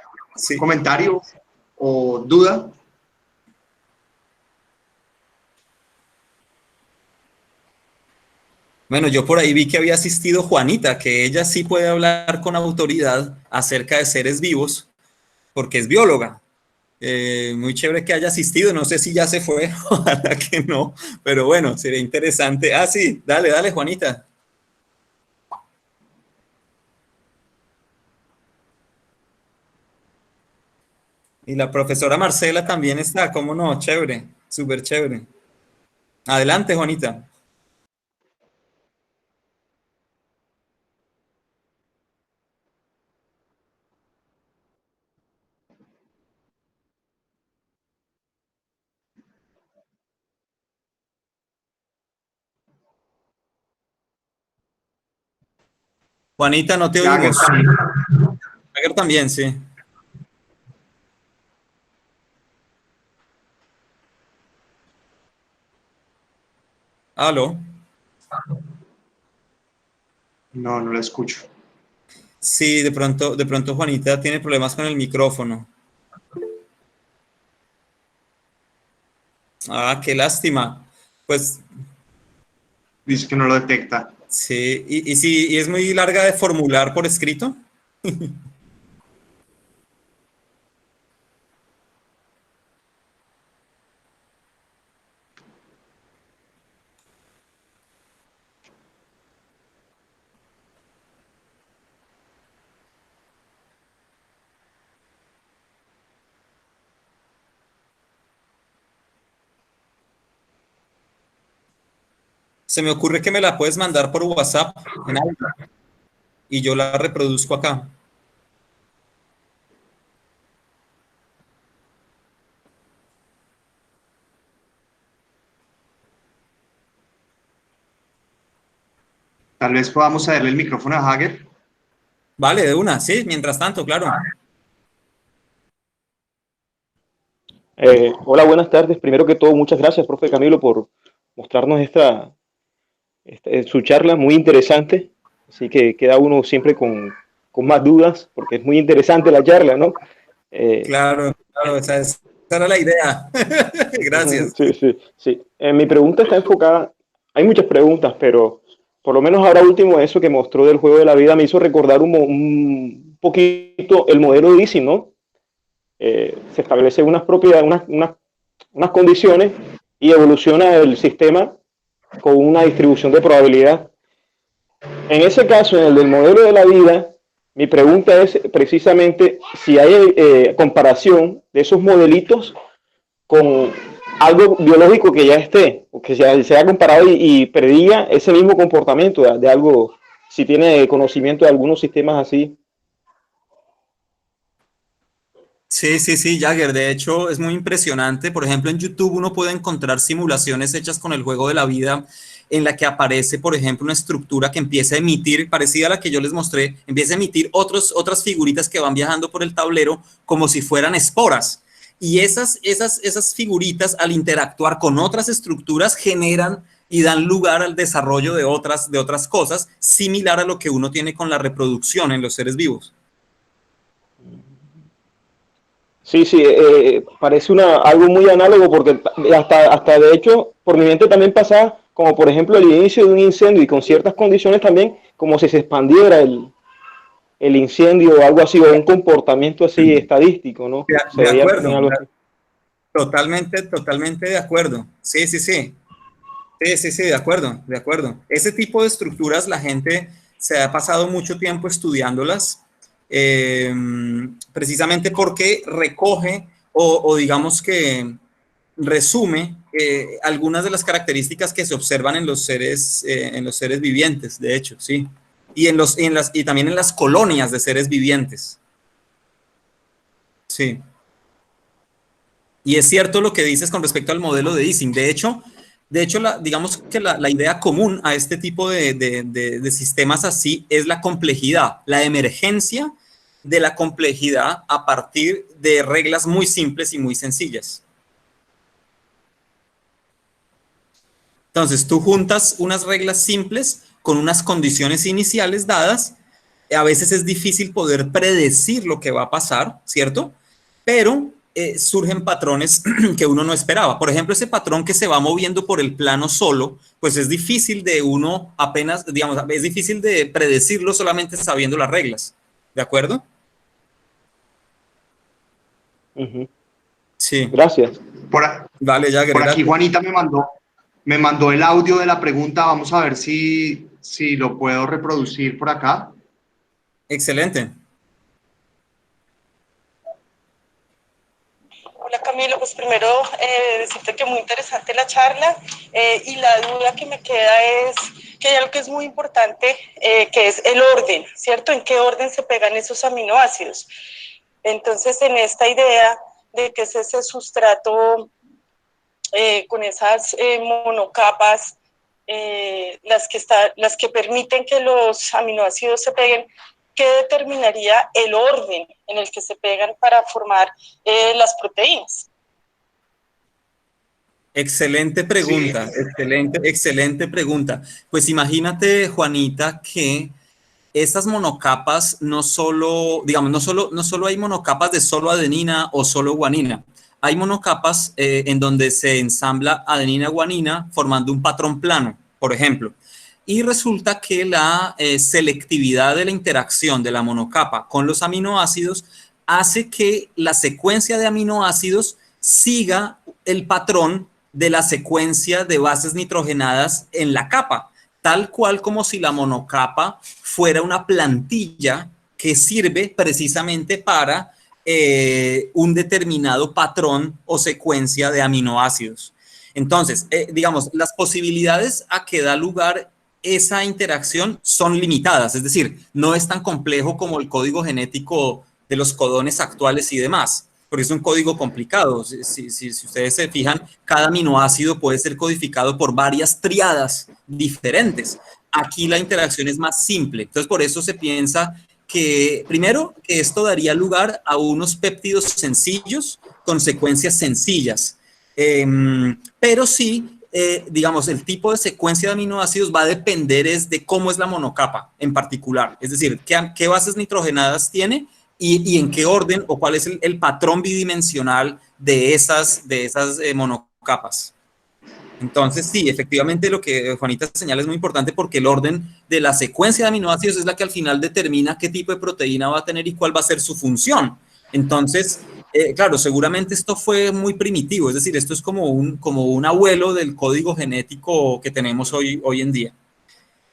comentario o duda. Bueno, yo por ahí vi que había asistido Juanita, que ella sí puede hablar con autoridad acerca de seres vivos, porque es bióloga. Muy chévere que haya asistido, no sé si ya se fue, ojalá que no, pero bueno, sería interesante. Ah, sí, dale, dale, Juanita. Y la profesora Marcela también está, ¿cómo no? Chévere, súper chévere. Adelante, Juanita. Juanita, no te oímos. Jagger también, sí. ¿Aló? No, no la escucho. Sí, de pronto Juanita tiene problemas con el micrófono. Ah, qué lástima. Pues Dice que no lo detecta. sí, y sí, y es muy larga de formular por escrito. Se me ocurre que me la puedes mandar por WhatsApp en audio y yo la reproduzco acá. Tal vez podamos cederle el micrófono a Jagger. Vale, de una, sí, mientras tanto, claro. Hola, buenas tardes. Primero que todo, muchas gracias, profe Camilo, por mostrarnos su charla muy interesante. Así que queda uno siempre con más dudas, porque es muy interesante la charla, ¿no? Claro, claro, esa era la idea. Gracias. Sí, sí, sí. Mi pregunta está enfocada, hay muchas preguntas, pero por lo menos ahora último, eso que mostró del juego de la vida me hizo recordar un poquito el modelo de Dizzy, ¿no? Se establecen unas propiedades, unas condiciones y evoluciona el sistema con una distribución de probabilidad. En ese caso, en el del modelo de la vida, mi pregunta es precisamente si hay comparación de esos modelitos con algo biológico que ya esté, o que se haya comparado y prediga ese mismo comportamiento de algo, si tiene conocimiento de algunos sistemas así. Sí, sí, sí, Jagger. De hecho, es muy impresionante. Por ejemplo, en YouTube uno puede encontrar simulaciones hechas con el juego de la vida en la que aparece, por ejemplo, una estructura que empieza a emitir, parecida a la que yo les mostré, empieza a emitir otras figuritas que van viajando por el tablero como si fueran esporas. Y esas figuritas, al interactuar con otras estructuras, generan y dan lugar al desarrollo de otras cosas, similar a lo que uno tiene con la reproducción en los seres vivos. Sí, sí, parece algo muy análogo porque hasta de hecho por mi mente también pasaba como por ejemplo el inicio de un incendio y con ciertas condiciones también como si se expandiera el incendio o algo así o un comportamiento así estadístico, ¿no? De acuerdo, algo así. totalmente de acuerdo. Sí, sí, sí. Sí, sí, sí, de acuerdo, de acuerdo. Ese tipo de estructuras la gente se ha pasado mucho tiempo estudiándolas, precisamente porque recoge o digamos que resume algunas de las características que se observan en los seres vivientes, de hecho, sí. Y también en las colonias de seres vivientes. Sí. Y es cierto lo que dices con respecto al modelo de Ising. De hecho digamos que la idea común a este tipo de sistemas así es la complejidad, la emergencia de la complejidad a partir de reglas muy simples y muy sencillas. Entonces, tú juntas unas reglas simples con unas condiciones iniciales dadas. A veces es difícil poder predecir lo que va a pasar, ¿cierto? Pero surgen patrones que uno no esperaba. Por ejemplo, ese patrón que se va moviendo por el plano solo, pues es difícil de uno apenas, digamos, es difícil de predecirlo solamente sabiendo las reglas. ¿De acuerdo? Sí. Gracias. Vale, Jagger, Por aquí gracias. Juanita me mandó el audio de la pregunta. Vamos a ver si lo puedo reproducir por acá. Excelente. Hola Camilo, pues primero decirte que muy interesante la charla y la duda que me queda es que hay algo que es muy importante, que es el orden, ¿cierto? ¿En qué orden se pegan esos aminoácidos? Entonces, en esta idea de que es ese sustrato con esas monocapas, las que permiten que los aminoácidos se peguen, ¿qué determinaría el orden en el que se pegan para formar las proteínas? Excelente pregunta, Sí. excelente pregunta. Pues imagínate, Juanita, que estas monocapas no solo, digamos, no solo hay monocapas de solo adenina o solo guanina. Hay monocapas en donde se ensambla adenina-guanina formando un patrón plano, por ejemplo. Y resulta que la selectividad de la interacción de la monocapa con los aminoácidos hace que la secuencia de aminoácidos siga el patrón de la secuencia de bases nitrogenadas en la capa, tal cual como si la monocapa fuera una plantilla que sirve precisamente para un determinado patrón o secuencia de aminoácidos. Entonces, digamos, las posibilidades a que da lugar esa interacción son limitadas, es decir, no es tan complejo como el código genético de los codones actuales y demás, porque es un código complicado. Si ustedes se fijan, cada aminoácido puede ser codificado por varias tríadas diferentes. Aquí la interacción es más simple. Entonces, por eso se piensa que, primero, que esto daría lugar a unos péptidos sencillos con secuencias sencillas. Pero sí, digamos, el tipo de secuencia de aminoácidos va a depender es de cómo es la monocapa en particular. Es decir, qué bases nitrogenadas tiene y en qué orden o cuál es el patrón bidimensional de esas monocapas. Entonces, sí, efectivamente lo que Juanita señala es muy importante porque el orden de la secuencia de aminoácidos es la que al final determina qué tipo de proteína va a tener y cuál va a ser su función. Entonces, claro, seguramente esto fue muy primitivo, es decir, esto es como un abuelo del código genético que tenemos hoy en día.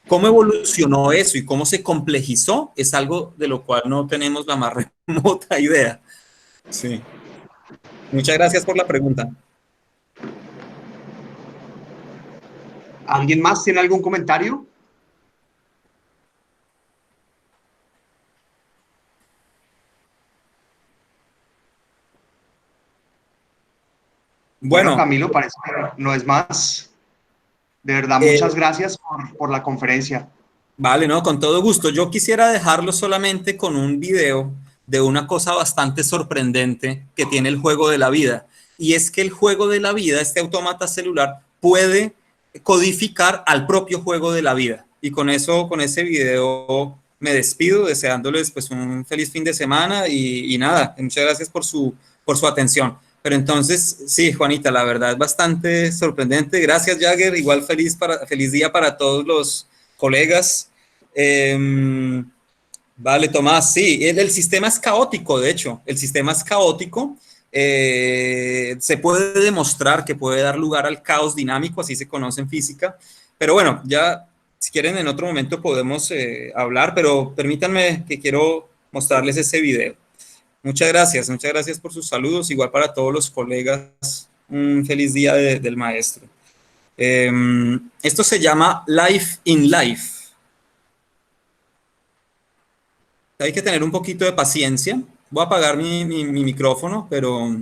¿Cómo evolucionó eso y cómo se complejizó? Es algo de lo cual no tenemos la más remota idea. Sí. Muchas gracias por la pregunta. ¿Alguien más tiene algún comentario? Bueno, Bueno, Camilo, parece que no es más. De verdad, muchas gracias por la conferencia. vale, no, con todo gusto. Yo quisiera dejarlo solamente con un video de una cosa bastante sorprendente que tiene el juego de la vida. Y es que el juego de la vida, este autómata celular, puede codificar al propio juego de la vida. Y con eso, con ese video, me despido deseándoles pues un feliz fin de semana y nada, muchas gracias por su atención. Pero entonces, sí, Juanita, la verdad es bastante sorprendente. Gracias, Jagger. Igual feliz día para todos los colegas. Vale, Tomás, sí, el sistema es caótico, de hecho, el sistema es caótico. Se puede demostrar que puede dar lugar al caos dinámico, así se conoce en física. Pero bueno, ya si quieren en otro momento podemos hablar, pero permítanme que quiero mostrarles ese video. Muchas gracias por sus saludos, igual para todos los colegas, un feliz día del maestro. Esto se llama Life in Life. Hay que tener un poquito de paciencia. Voy a apagar mi micrófono, pero...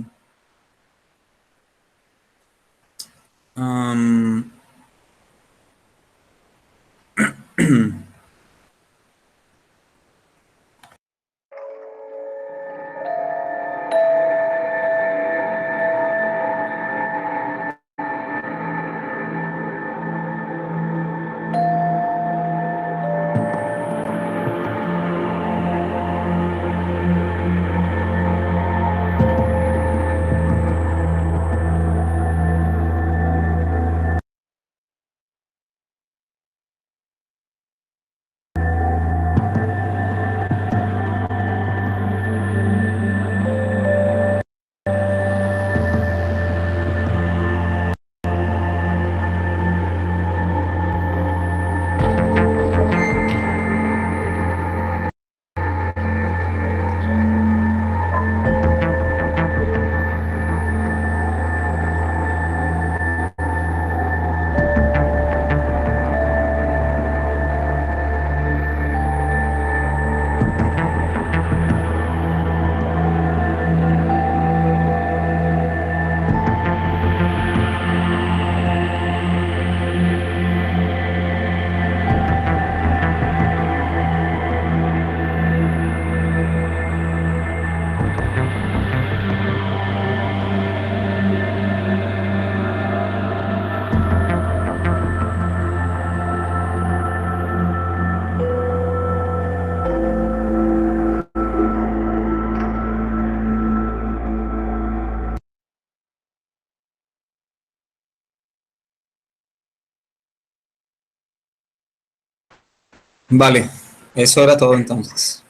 Vale, eso era todo entonces.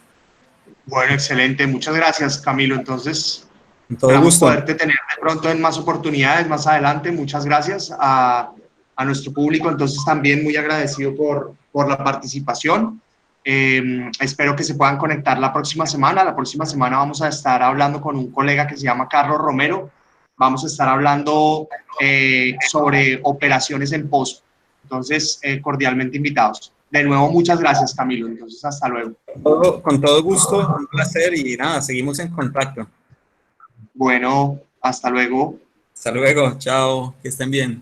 Bueno, excelente. Muchas gracias, Camilo. Entonces, Con todo esperamos gusto. poderte tener de pronto en más oportunidades más adelante. Muchas gracias a nuestro público. Entonces, también muy agradecido por la participación. Espero que se puedan conectar la próxima semana. La próxima semana vamos a estar hablando con un colega que se llama Carlos Romero. Vamos a estar hablando sobre operaciones en post. Entonces, cordialmente invitados. De nuevo, muchas gracias, Camilo. Entonces, hasta luego. Con todo gusto, un placer y nada, seguimos en contacto. Bueno, hasta luego. Hasta luego, chao, que estén bien.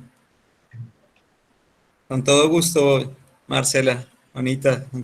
Con todo gusto, Marcela, Juanita.